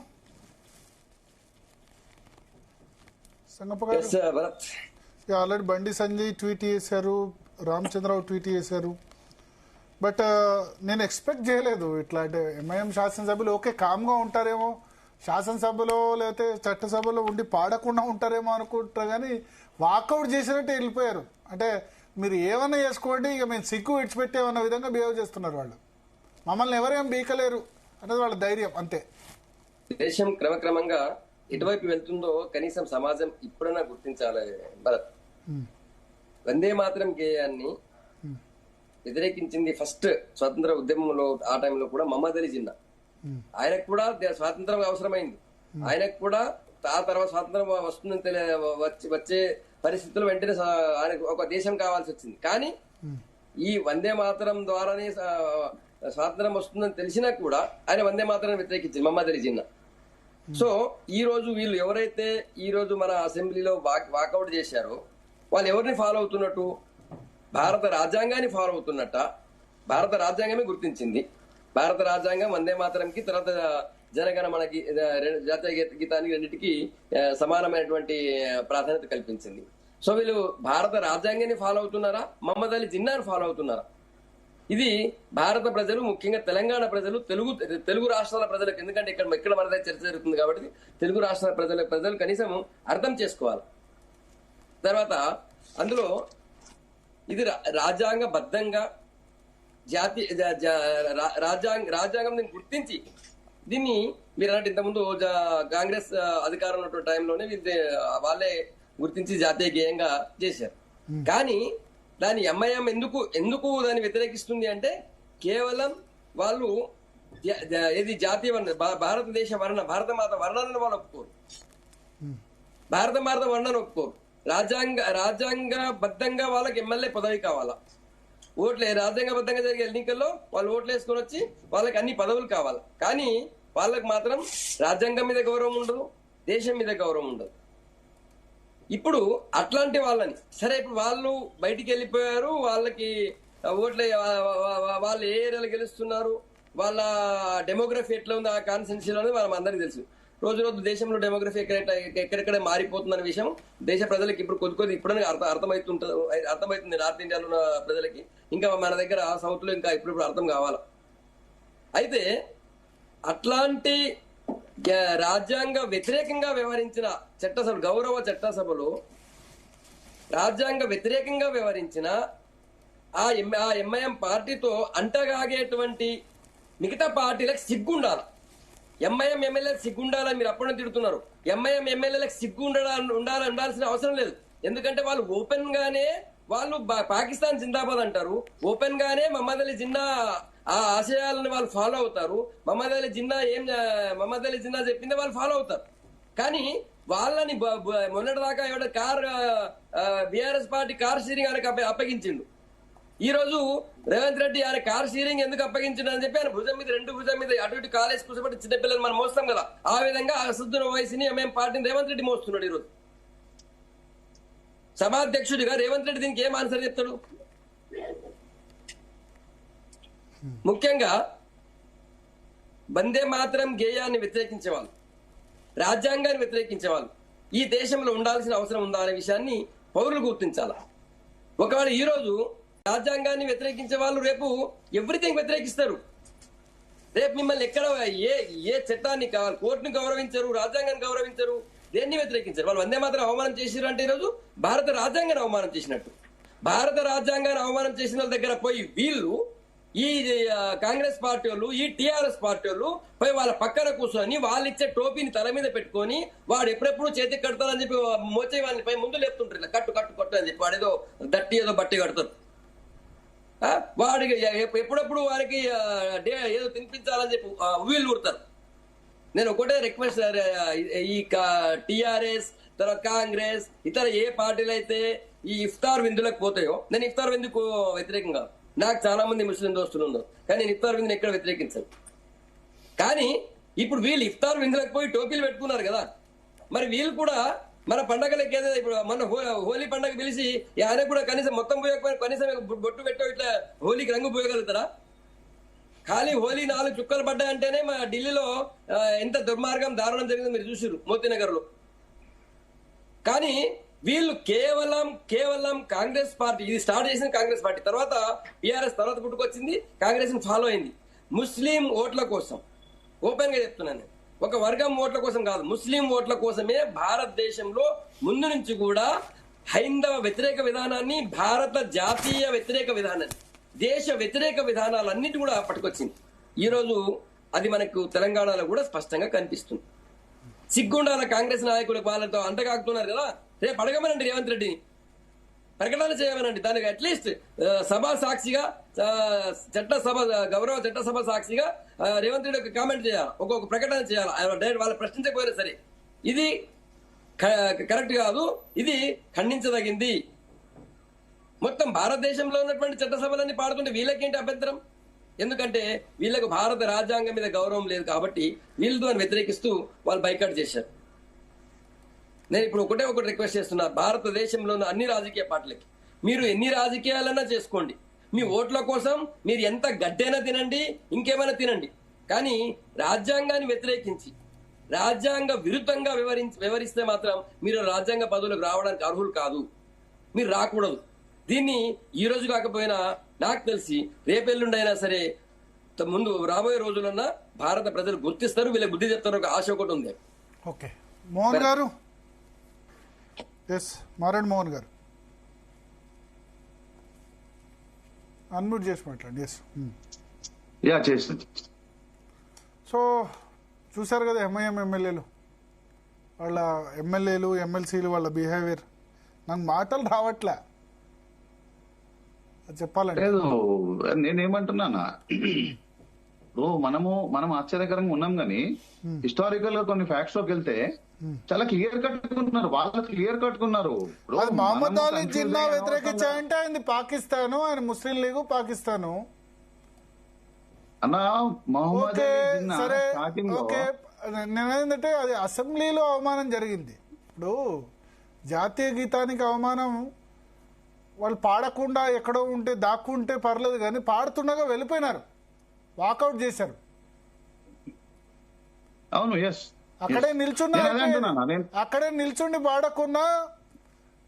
ఆల్రెడీ బండి సంజయ్ ట్వీట్ చేశారు, రామచంద్రరావు ట్వీట్ చేశారు. బట్ నేను ఎక్స్పెక్ట్ చేయలేదు ఇట్లా. అంటే ఎంఐఎం శాసనసభ్యులు ఓకే కామ్గా ఉంటారేమో, శాసనసభలో లేకపోతే చట్టసభలో ఉండి పాడకుండా ఉంటారేమో అనుకుంటారు, కానీ వాకౌట్ చేసినట్టు వెళ్ళిపోయారు. అంటే మీరు ఏమన్నా చేసుకోండి, ఇక మేము సిగ్గు విడిచిపెట్టేమన్న విధంగా బిహేవ్ చేస్తున్నారు వాళ్ళు. మమ్మల్ని ఎవరేం బీకలేరు అనేది వాళ్ళ ధైర్యం అంతే. దేశం క్రమక్రమంగా ఎటువైపు వెళ్తుందో కనీసం సమాజం ఇప్పుడైనా గుర్తించాలి భరత్. వందే మాత్రం గేయాన్ని వ్యతిరేకించింది ఫస్ట్ స్వాతంత్ర ఉద్యమంలో, ఆ టైంలో కూడా మహమ్మద్ అలీ జిన్నా. ఆయనకు కూడా స్వాతంత్రం అవసరమైంది. ఆయనకు కూడా ఆ తర్వాత స్వాతంత్రం వస్తుందని వచ్చే పరిస్థితుల్లో వెంటనే ఆయనకు ఒక దేశం కావాల్సి వచ్చింది. కానీ ఈ వందే మాతరం ద్వారానే స్వాతంత్రం వస్తుందని తెలిసినా కూడా ఆయన వందే మాతరం వ్యతిరేకించింది మహమ్మద్ అలీ జిన్నా. సో ఈ రోజు వీళ్ళు ఎవరైతే ఈ రోజు మన అసెంబ్లీలో వాకౌట్ చేశారో వాళ్ళు ఎవరిని ఫాలో అవుతున్నట్టు? భారత రాజ్యాంగాన్ని ఫాలో అవుతున్నట్ట. భారత రాజ్యాంగమే గుర్తించింది. భారత రాజ్యాంగం వందే మాతరంకి, తర్వాత జనగణ మనకి జాతీయ గీతానికి రెండింటికి సమానమైనటువంటి ప్రాధాన్యత కల్పించింది. సో వీళ్ళు భారత రాజ్యాంగాన్ని ఫాలో అవుతున్నారా, మహమ్మద్ అలీ జిన్నాని ఫాలో అవుతున్నారా? ఇది భారత ప్రజలు, ముఖ్యంగా తెలంగాణ ప్రజలు, తెలుగు రాష్ట్రాల ప్రజలకు, ఎందుకంటే ఇక్కడ మన దగ్గర చర్చ జరుగుతుంది కాబట్టి తెలుగు రాష్ట్రాల ప్రజలు కనీసం అర్థం చేసుకోవాలి. తర్వాత అందులో ఇది రాజ్యాంగబద్ధంగా రాజ్యాంగం దీన్ని గుర్తించి దీన్ని మీరు అన్నట్టు ఇంతకుముందు కాంగ్రెస్ అధికారంలో ఉన్న టైంలోనే వాళ్ళే గుర్తించి జాతీయ గేయంగా చేశారు. కానీ దాని ఎంఐఎం ఎందుకు దాన్ని వ్యతిరేకిస్తుంది అంటే, కేవలం వాళ్ళు ఏది జాతీయ వర్ణ భారతదేశ వర్ణ భారతమాత వర్ణాలను వాళ్ళు ఒప్పుకోరు. భారత వర్ణాన్ని ఒప్పుకోరు. రాజ్యాంగబద్ధంగా వాళ్ళకి ఎమ్మెల్యే పదవి కావాలా, రాజ్యాంగబద్ధంగా జరిగే ఎన్నికల్లో వాళ్ళు ఓట్లు వేసుకొని వచ్చి వాళ్ళకి అన్ని పదవులు కావాలి. కానీ వాళ్ళకి మాత్రం రాజ్యాంగం మీద గౌరవం ఉండదు, దేశం మీద గౌరవం ఉండదు. ఇప్పుడు అట్లాంటి వాళ్ళని సరే ఇప్పుడు వాళ్ళు బయటికి వెళ్ళిపోయారు, వాళ్ళకి ఓట్ల వాళ్ళు ఏ ఏరియాలో గెలుస్తున్నారు, వాళ్ళ డెమోగ్రఫీ ఎట్లా ఉంది ఆ కాన్స్టిట్యూన్సీలో అనేది మనం అందరికీ తెలుసు. రోజు రోజు దేశంలో డెమోగ్రఫీ ఎక్కడెక్కడ మారిపోతుందనే విషయం దేశ ప్రజలకి ఇప్పుడు కొద్ది ఇప్పుడు అర్థమవుతుంది నార్త్ ఇండియాలో ఉన్న ప్రజలకి. ఇంకా మన దగ్గర సౌత్ లో ఇంకా ఇప్పుడు అర్థం కావాలా. అయితే అట్లాంటి రాజ్యాంగ వ్యతిరేకంగా వ్యవహరించిన చట్టసభలు, గౌరవ చట్టసభలో రాజ్యాంగ వ్యతిరేకంగా వ్యవహరించిన ఆ ఎంఐఎం పార్టీతో అంటగాగేటువంటి మిగతా పార్టీలకు సిగ్గుండాలి. ఎంఐఎం ఎమ్మెల్యేలకు సిగ్గుండాలని మీరు అప్పుడే తిడుతున్నారు. ఎంఐఎం ఎమ్మెల్యేలకు సిగ్గు ఉండాల్సిన అవసరం లేదు. ఎందుకంటే వాళ్ళు ఓపెన్ గానే వాళ్ళు పాకిస్తాన్ జిందాబాద్ అంటారు, ఓపెన్ గానే మహమ్మద్ అలీ జిన్నా ఆ ఆశయాలను వాళ్ళు ఫాలో అవుతారు. మహమ్మద్ అలీ జిన్నా చెప్పిందే వాళ్ళు ఫాలో అవుతారు. కానీ వాళ్ళని మొన్నటిదాకా బీఆర్ఎస్ పార్టీ కార్ స్టీరింగ్ ఆయనకు అప్పగించిండు. ఈ రోజు రేవంత్ రెడ్డి ఆయన కార్ స్టీరింగ్ ఎందుకు అప్పగించిండు అని చెప్పి ఆయన భుజం మీద రెండు భుజం మీద అటు ఇటు కాలేజ్ కూర్చోబెట్టి చిన్నపిల్లలు మనం మోస్తాం కదా, ఆ విధంగా అసదున్న వయసుని మేము పార్టీని రేవంత్ రెడ్డి మోస్తున్నాడు. ఈరోజు సభాధ్యక్షుడిగా రేవంత్ రెడ్డి దీనికి ఏం ఆన్సర్ చెప్తాడు? ముఖ్యంగా వందే మాతరం గేయాన్ని వ్యతిరేకించేవాళ్ళు, రాజ్యాంగాన్ని వ్యతిరేకించేవాళ్ళు ఈ దేశంలో ఉండాల్సిన అవసరం ఉందా అనే విషయాన్ని పౌరులు గుర్తించాలి. ఒకవేళ ఈ రోజు రాజ్యాంగాన్ని వ్యతిరేకించే వాళ్ళు రేపు ఎవ్రీథింగ్ వ్యతిరేకిస్తారు. రేపు మిమ్మల్ని ఎక్కడ ఏ చట్టాన్ని కావాలి, కోర్టును గౌరవించరు, రాజ్యాంగాన్ని గౌరవించరు, దేన్ని వ్యతిరేకించరు. వాళ్ళు వందే మాత్రం అవమానం చేసిరు అంటే ఈరోజు భారత రాజ్యాంగాన్ని అవమానం చేసినట్టు. భారత రాజ్యాంగాన్ని అవమానం చేసిన వాళ్ళ దగ్గర పోయి వీళ్ళు ఈ కాంగ్రెస్ పార్టీ వాళ్ళు, ఈ టీఆర్ఎస్ పార్టీ వాళ్ళు పోయి వాళ్ళ పక్కన కూర్చొని వాళ్ళు ఇచ్చే టోపీని తల మీద పెట్టుకొని వాడు ఎప్పుడెప్పుడు చేతికి కడతారని చెప్పి మోచే వాళ్ళని పై ముందు లేపుతుంటారు, ఇలా కట్టు కట్టు కట్టు అని చెప్పి వాడేదో దట్టి ఏదో బట్టి కడతారు. వాడికి ఎప్పుడెప్పుడు వారికి ఏదో తినిపించాలని చెప్పి వీళ్ళు ఊడతారు. నేను ఒకటే రిక్వెస్ట్, ఈ టీఆర్ఎస్ తర్వాత కాంగ్రెస్ ఇతర ఏ పార్టీలు అయితే ఈ ఇఫ్తార్ విందులకు పోతాయో, నేను ఇఫ్తార్ విందుకు వ్యతిరేకంగా, నాకు చాలా మంది ముస్లిం దోస్తులు ఉన్నారు, కానీ నేను ఇఫ్తార్ విందుని ఎక్కడ వ్యతిరేకించాను. కానీ ఇప్పుడు వీళ్ళు ఇఫ్తార్ విందులకు పోయి టోపీలు పెట్టుకున్నారు కదా, మరి వీళ్ళు కూడా మన పండగలకి ఏదైనా ఇప్పుడు మన హోలీ పండగ పిలిచి ఆయన కూడా కనీసం మొత్తం పోయకపోయినా కనీసం బొట్టు పెట్టో ఇట్లా హోలీకి రంగు పోయగలుగుతారా? ఖాళీ హోలీ 4 చుక్కలు పడ్డాయంటేనే మా ఢిల్లీలో ఎంత దుర్మార్గం దారుణం జరిగిందో మీరు చూసిరు మోతీనగర్ లో. కానీ వీళ్ళు కేవలం కాంగ్రెస్ పార్టీ, ఇది స్టార్ట్ చేసిన కాంగ్రెస్ పార్టీ, తర్వాత టీఆర్ఎస్ తర్వాత పుట్టుకొచ్చింది, కాంగ్రెస్ ని ఫాలో అయింది. ముస్లిం ఓట్ల కోసం, ఓపెన్ గా చెప్తున్నాను, ఒక వర్గం ఓట్ల కోసం కాదు, ముస్లిం ఓట్ల కోసమే భారతదేశంలో ముందు నుంచి కూడా హైందవ వ్యతిరేక విధానాన్ని, భారత జాతీయ వ్యతిరేక విధానాన్ని, దేశ వ్యతిరేక విధానాలన్నిటి కూడా పట్టుకొచ్చింది. ఈ రోజు అది మనకు తెలంగాణలో కూడా స్పష్టంగా కనిపిస్తుంది. సిగ్గుండాల కాంగ్రెస్ నాయకులు వాళ్ళతో అంటగాకుతున్నారు కదా, రేపు అడగమనండి రేవంత్ రెడ్డిని, ప్రకటన చేయమనండి. దానికి అట్లీస్ట్ సభా సాక్షిగా, గౌరవ చట్టసభ సాక్షిగా రేవంత్ రెడ్డి ఒక కామెంట్ చేయాలి, ఒక్కొక్క ప్రకటన చేయాలి. వాళ్ళు ప్రశ్నించకపోయినా సరే ఇది కరెక్ట్ కాదు, ఇది ఖండించదగింది. మొత్తం భారతదేశంలో ఉన్నటువంటి చట్టసభలన్నీ పాడుతుంటే వీళ్ళకేంటి అభ్యంతరం? ఎందుకంటే వీళ్ళకు భారత రాజ్యాంగం మీద గౌరవం లేదు కాబట్టి వీళ్ళతో వ్యతిరేకిస్తూ వాళ్ళు బైకాట్ చేశారు. నేను ఇప్పుడు ఒకటి రిక్వెస్ట్ చేస్తున్నా, భారతదేశంలో ఉన్న అన్ని రాజకీయ పార్టీలకి, మీరు ఎన్ని రాజకీయాలన్నా చేసుకోండి, మీ ఓట్ల కోసం మీరు ఎంత గడ్డైనా తినండి, ఇంకేమైనా తినండి, కానీ రాజ్యాంగాన్ని వ్యతిరేకించి రాజ్యాంగ విరుద్ధంగా వ్యవహరిస్తే మాత్రం మీరు రాజ్యాంగ పదవులకు రావడానికి అర్హులు కాదు, మీరు రాకూడదు. దీన్ని ఈ రోజు కాకపోయినా నాకు తెలిసి రేపెల్లుండైనా సరే ముందు రాబోయే రోజులన్నా భారత ప్రజలు గుర్తిస్తారు, వీళ్ళకి బుద్ధి చెప్తారు, ఒక ఆశ ఒకటి ఉంది. ఓకే, మోహన్ గారు. మారేడు మోహన్ గారు అన్మ్యూట్ చేసి మాట్లాడండి. సో చూసారు కదా ఎంఐఎం ఎమ్మెల్యేలు, వాళ్ళ ఎమ్మెల్యేలు ఎమ్మెల్సీలు వాళ్ళ బిహేవియర్, నాకు మాటలు రావట్లే చెప్పాలంటే. లేదు, నేనేమంటున్నానా, మనం ఆశ్చర్యకరంగా ఉన్నాం కానీ హిస్టారికల్ గా కొన్ని ఫ్యాక్ట్స్ లోకి వెళ్తే చాలా క్లియర్ కట్టుకున్నారు, వాళ్ళు క్లియర్ కట్టుకున్నారు. అది మహమ్మద్ అలీ జిన్నా వ్యతిరేకించాయంటే ఆయన పాకిస్తాను, ఆయన ముస్లిం లీగు పాకిస్తాను. అన్న మహమ్మద్ ఓకే అలీ జిన్నా సరే స్టార్టింగ్ లో ఓకే, నేనేంటంటే అది అసెంబ్లీలో అవమానం జరిగింది. ఇప్పుడు జాతీయ గీతానికి అవమానం వాళ్ళు పాడకుండా ఎక్కడో ఉంటే దాక్కుంటే పర్లేదు, కానీ పాడుతుండగా వెళ్ళిపోయినారు, వాకౌట్ చేశారు. అవును, ఎస్ అక్కడే నిల్చున్నా అక్కడే నిల్చుండి పాడకున్నా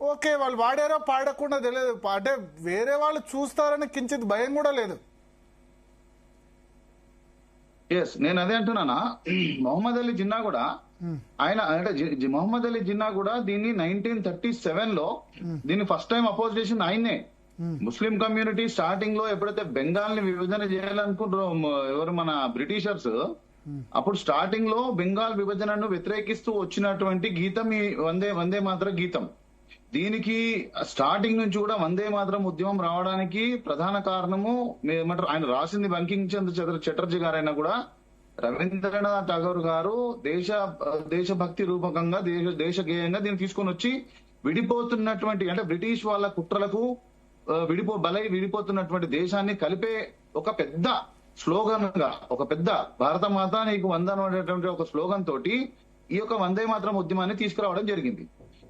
ఓకే, వాళ్ళు పాడారో పాడకుండా తెలియదు, అంటే వేరే వాళ్ళు చూస్తారని కించిత్ భయం కూడా లేదు. ఎస్ నేను అదే అంటున్నానా. మొహమ్మద్ అలీ జిన్నా కూడా ఆయన అంటే మొహమ్మద్ అలీ జిన్నా కూడా దీన్ని 1937 లో దీన్ని ఫస్ట్ టైం అపోజ్ చేసింది ఆయన్నే. ముస్లిం కమ్యూనిటీ స్టార్టింగ్ లో ఎప్పుడైతే బెంగాల్ ని విభజన చేయాలనుకుంటారో ఎవరు మన బ్రిటిషర్స్, అప్పుడు స్టార్టింగ్ లో బెంగాల్ విభజనను వ్యతిరేకిస్తూ వచ్చినటువంటి గీతం ఈ వందే మాతర గీతం. దీనికి స్టార్టింగ్ నుంచి కూడా వందే మాతరం ఉద్యమం రావడానికి ప్రధాన కారణము ఏమంటారు, ఆయన రాసింది బంకిం చంద్ర చటర్జీ గారైనా కూడా రవీంద్రనాథ్ ఠాగూర్ గారు దేశభక్తి రూపకంగా దేశ గేయంగా దీన్ని తీసుకొని వచ్చి విడిపోతున్నటువంటి అంటే బ్రిటిష్ వాళ్ళ కుట్రలకు విడిపోతున్నటువంటి దేశాన్ని కలిపే ఒక పెద్ద స్లోగన్ గా, ఒక పెద్ద భారత మాత నీకు వందనం అనేటువంటి ఒక స్లోగన్ తోటి ఈ యొక్క వందే మాతరం ఉద్యమాన్ని తీసుకురావడం జరిగింది.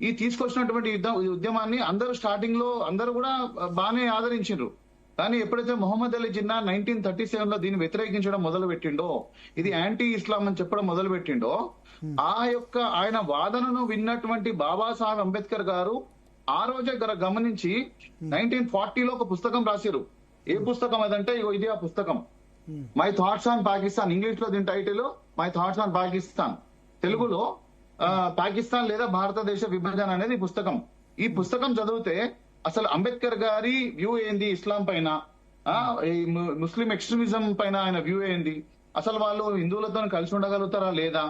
ఈ తీసుకొచ్చినటువంటి ఉద్యమాన్ని అందరూ స్టార్టింగ్ లో అందరూ కూడా బాగానే ఆదరించారు. కానీ ఎప్పుడైతే మొహమ్మద్ అలీ జిన్నా 1937 లో దీన్ని వ్యతిరేకించడం మొదలు పెట్టిండో, ఇది యాంటీ ఇస్లాం అని చెప్పడం మొదలు పెట్టిండో, ఆయన వాదనను విన్నటువంటి బాబాసాహెబ్ అంబేద్కర్ గారు ఆ రోజే గమనించి 1940లో ఒక పుస్తకం రాశారు. ఏ పుస్తకం అదంటే ఇది ఆ పుస్తకం, my thoughts on Pakistan. English లో దీని title my thoughts on Pakistan, తెలుగులో పాకిస్తాన్ లేదా భారతదేశ విభజన అనేది పుస్తకం. ఈ పుస్తకం చదివితే అసలు అంబేద్కర్ గారి వ్యూ ఏంది ఇస్లాం పైన, ముస్లిం ఎక్స్ట్రీమిజం పైన ఆయన వ్యూ ఏంది, అసలు వాళ్ళు హిందువులతో కలిసి ఉండగలుగుతారా లేదా,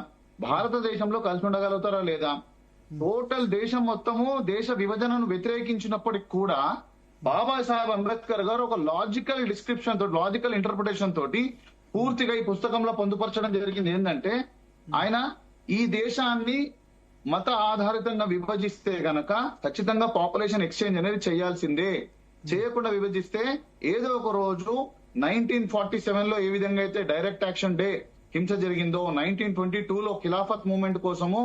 భారతదేశంలో కలిసి ఉండగలుగుతారా లేదా, టోటల్ దేశం మొత్తము దేశ విభజనను వ్యతిరేకించినప్పటికి కూడా బాబాసాహెబ్ అంబేద్కర్ గారు ఒక లాజికల్ డిస్క్రిప్షన్ తోటి, లాజికల్ ఇంటర్ప్రిటేషన్ తోటి పూర్తిగా ఈ పుస్తకంలో పొందుపరచడం జరిగింది. ఏంటంటే ఆయన ఈ దేశాన్ని మత ఆధారితంగా విభజిస్తే గనక ఖచ్చితంగా పాపులేషన్ ఎక్స్చేంజ్ అనేది చేయాల్సిందే, చేయకుండా విభజిస్తే ఏదో ఒక రోజు 1947 లో ఏ విధంగా అయితే డైరెక్ట్ యాక్షన్ డే హింస జరిగిందో, 1922 లో ఖిలాఫత్ మూవ్మెంట్ కోసము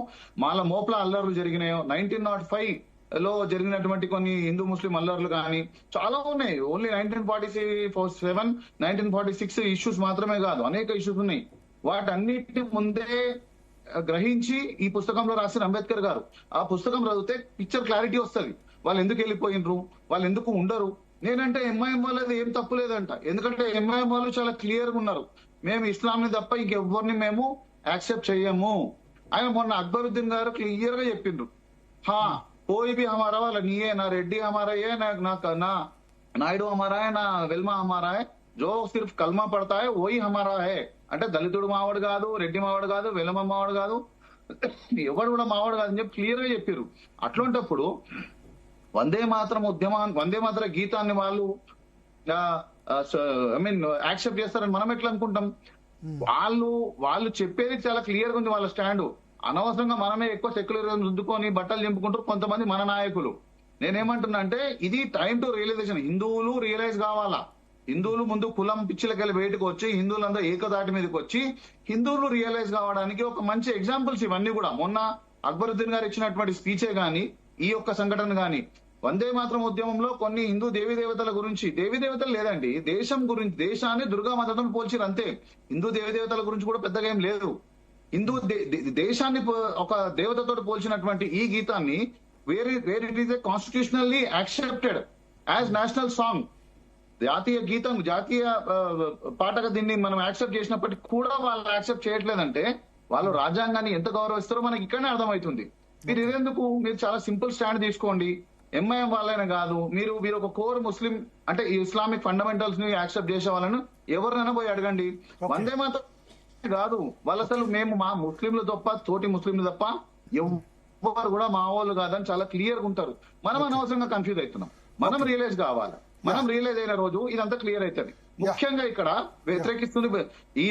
మోప్ల అల్లర్లు జరిగినాయో, 1905 లో జరిగినటువంటి కొన్ని హిందూ ముస్లిం అల్లర్లు కానీ చాలా ఉన్నాయి. ఓన్లీ 1947 1946 ఇష్యూస్ మాత్రమే కాదు, అనేక ఇష్యూస్ ఉన్నాయి. వాటన్నిటి ముందే గ్రహించి ఈ పుస్తకంలో రాసిన అంబేద్కర్ గారు, ఆ పుస్తకం చదివితే పిక్చర్ క్లారిటీ వస్తుంది. వాళ్ళు ఎందుకు వెళ్ళిపోయినరు, వాళ్ళు ఎందుకు ఉండరు. నేనంటే ఎంఐఎం వాళ్ళది ఏం తప్పు లేదంట, ఎందుకంటే ఎంఐఎం వాళ్ళు చాలా క్లియర్ గా ఉన్నారు, మేము ఇస్లాంని తప్ప ఇంకెవ్వరిని మేము యాక్సెప్ట్ చెయ్యము. ఆయన మొన్న అక్బరుద్దీన్ గారు క్లియర్ గా చెప్పిండ్రు, హా కోయి బి హమారా వాళ్ళ నీయే, నా రెడ్డి హమారా ఏ, నా నాయుడు హమారా హై, నా వెల్మా హమారా హై, జో సిర్ఫ్ కల్మా పడతా హై ఓయి హమారా హై. అంటే దళితుడు మావాడు కాదు, రెడ్డి మావాడు కాదు, వెలమ మావాడు కాదు, ఎవడు కూడా మావాడు కాదు అని చెప్పి క్లియర్ గా చెప్పారు. అట్లాంటప్పుడు వందే మాతర గీతాన్ని వాళ్ళు యాక్సెప్ట్ చేస్తారని మనం ఎట్లా అనుకుంటాం. వాళ్ళు చెప్పేది చాలా క్లియర్ గా ఉంది వాళ్ళ స్టాండ్. అనవసరంగా మనమే ఎక్కువ సెక్యులరిజం రుద్దుకొని బట్టలు చింపుకుంటారు కొంతమంది మన నాయకులు. నేనేమంటున్నా అంటే ఇది టైం టు రియలైజేషన్. హిందువులు రియలైజ్ కావాలా, హిందువులు ముందు కులం పిచ్చిలకెళ్ళి బయటకు వచ్చి హిందువులందరూ ఏకదాటి మీదకి వచ్చి హిందువులు రియలైజ్ కావడానికి ఒక మంచి ఎగ్జాంపుల్స్ ఇవన్నీ కూడా. మొన్న అక్బరుద్దీన్ గారు ఇచ్చినటువంటి స్పీచే గాని, ఈ యొక్క సంఘటన గాని, వందే మాతరం ఉద్యమంలో కొన్ని హిందూ దేవతల గురించి, దేవతలు లేదండి, దేశం గురించి, దేశాన్ని దుర్గామాతతో పోల్చిరు అంతే. హిందూ దేవతల గురించి కూడా పెద్దగా ఏం లేదు. దేశాన్ని ఒక దేవతతో పోల్చినటువంటి ఈ గీతాన్ని where it is constitutionally accepted as national song, జాతీయ గీతం, జాతీయ పాటగా దీన్ని మనం యాక్సెప్ట్ చేసినప్పటికీ కూడా వాళ్ళు యాక్సెప్ట్ చేయట్లేదంటే వాళ్ళు రాజ్యాంగాన్ని ఎంత గౌరవిస్తారో మనకి ఇక్కడనే అర్థమవుతుంది. మీరు ఇదేందుకు, మీరు చాలా సింపుల్ స్టాండ్ తీసుకోండి. ఎంఐఎం వాళ్ళైనా కాదు, మీరు ఒక కోర్ ముస్లిం అంటే ఇస్లామిక్ ఫండమెంటల్స్ ని యాక్సెప్ట్ చేసే వాళ్ళను ఎవరినైనా పోయి అడగండి. వందే మాత్రం కాదు, వాళ్ళు అసలు మేము మా ముస్లింలు తప్ప, తోటి ముస్లింలు తప్ప ఎవరు కూడా మా వాళ్ళు కాదని చాలా క్లియర్ గా ఉంటారు. మనం అనవసరంగా కన్ఫ్యూజ్ అవుతున్నాం. మనం రియలైజ్ కావాలి. మనం రియలైజ్ అయిన రోజు ఇదంతా క్లియర్ అవుతుంది. ముఖ్యంగా ఇక్కడ వ్యతిరేకిస్తుంది ఈ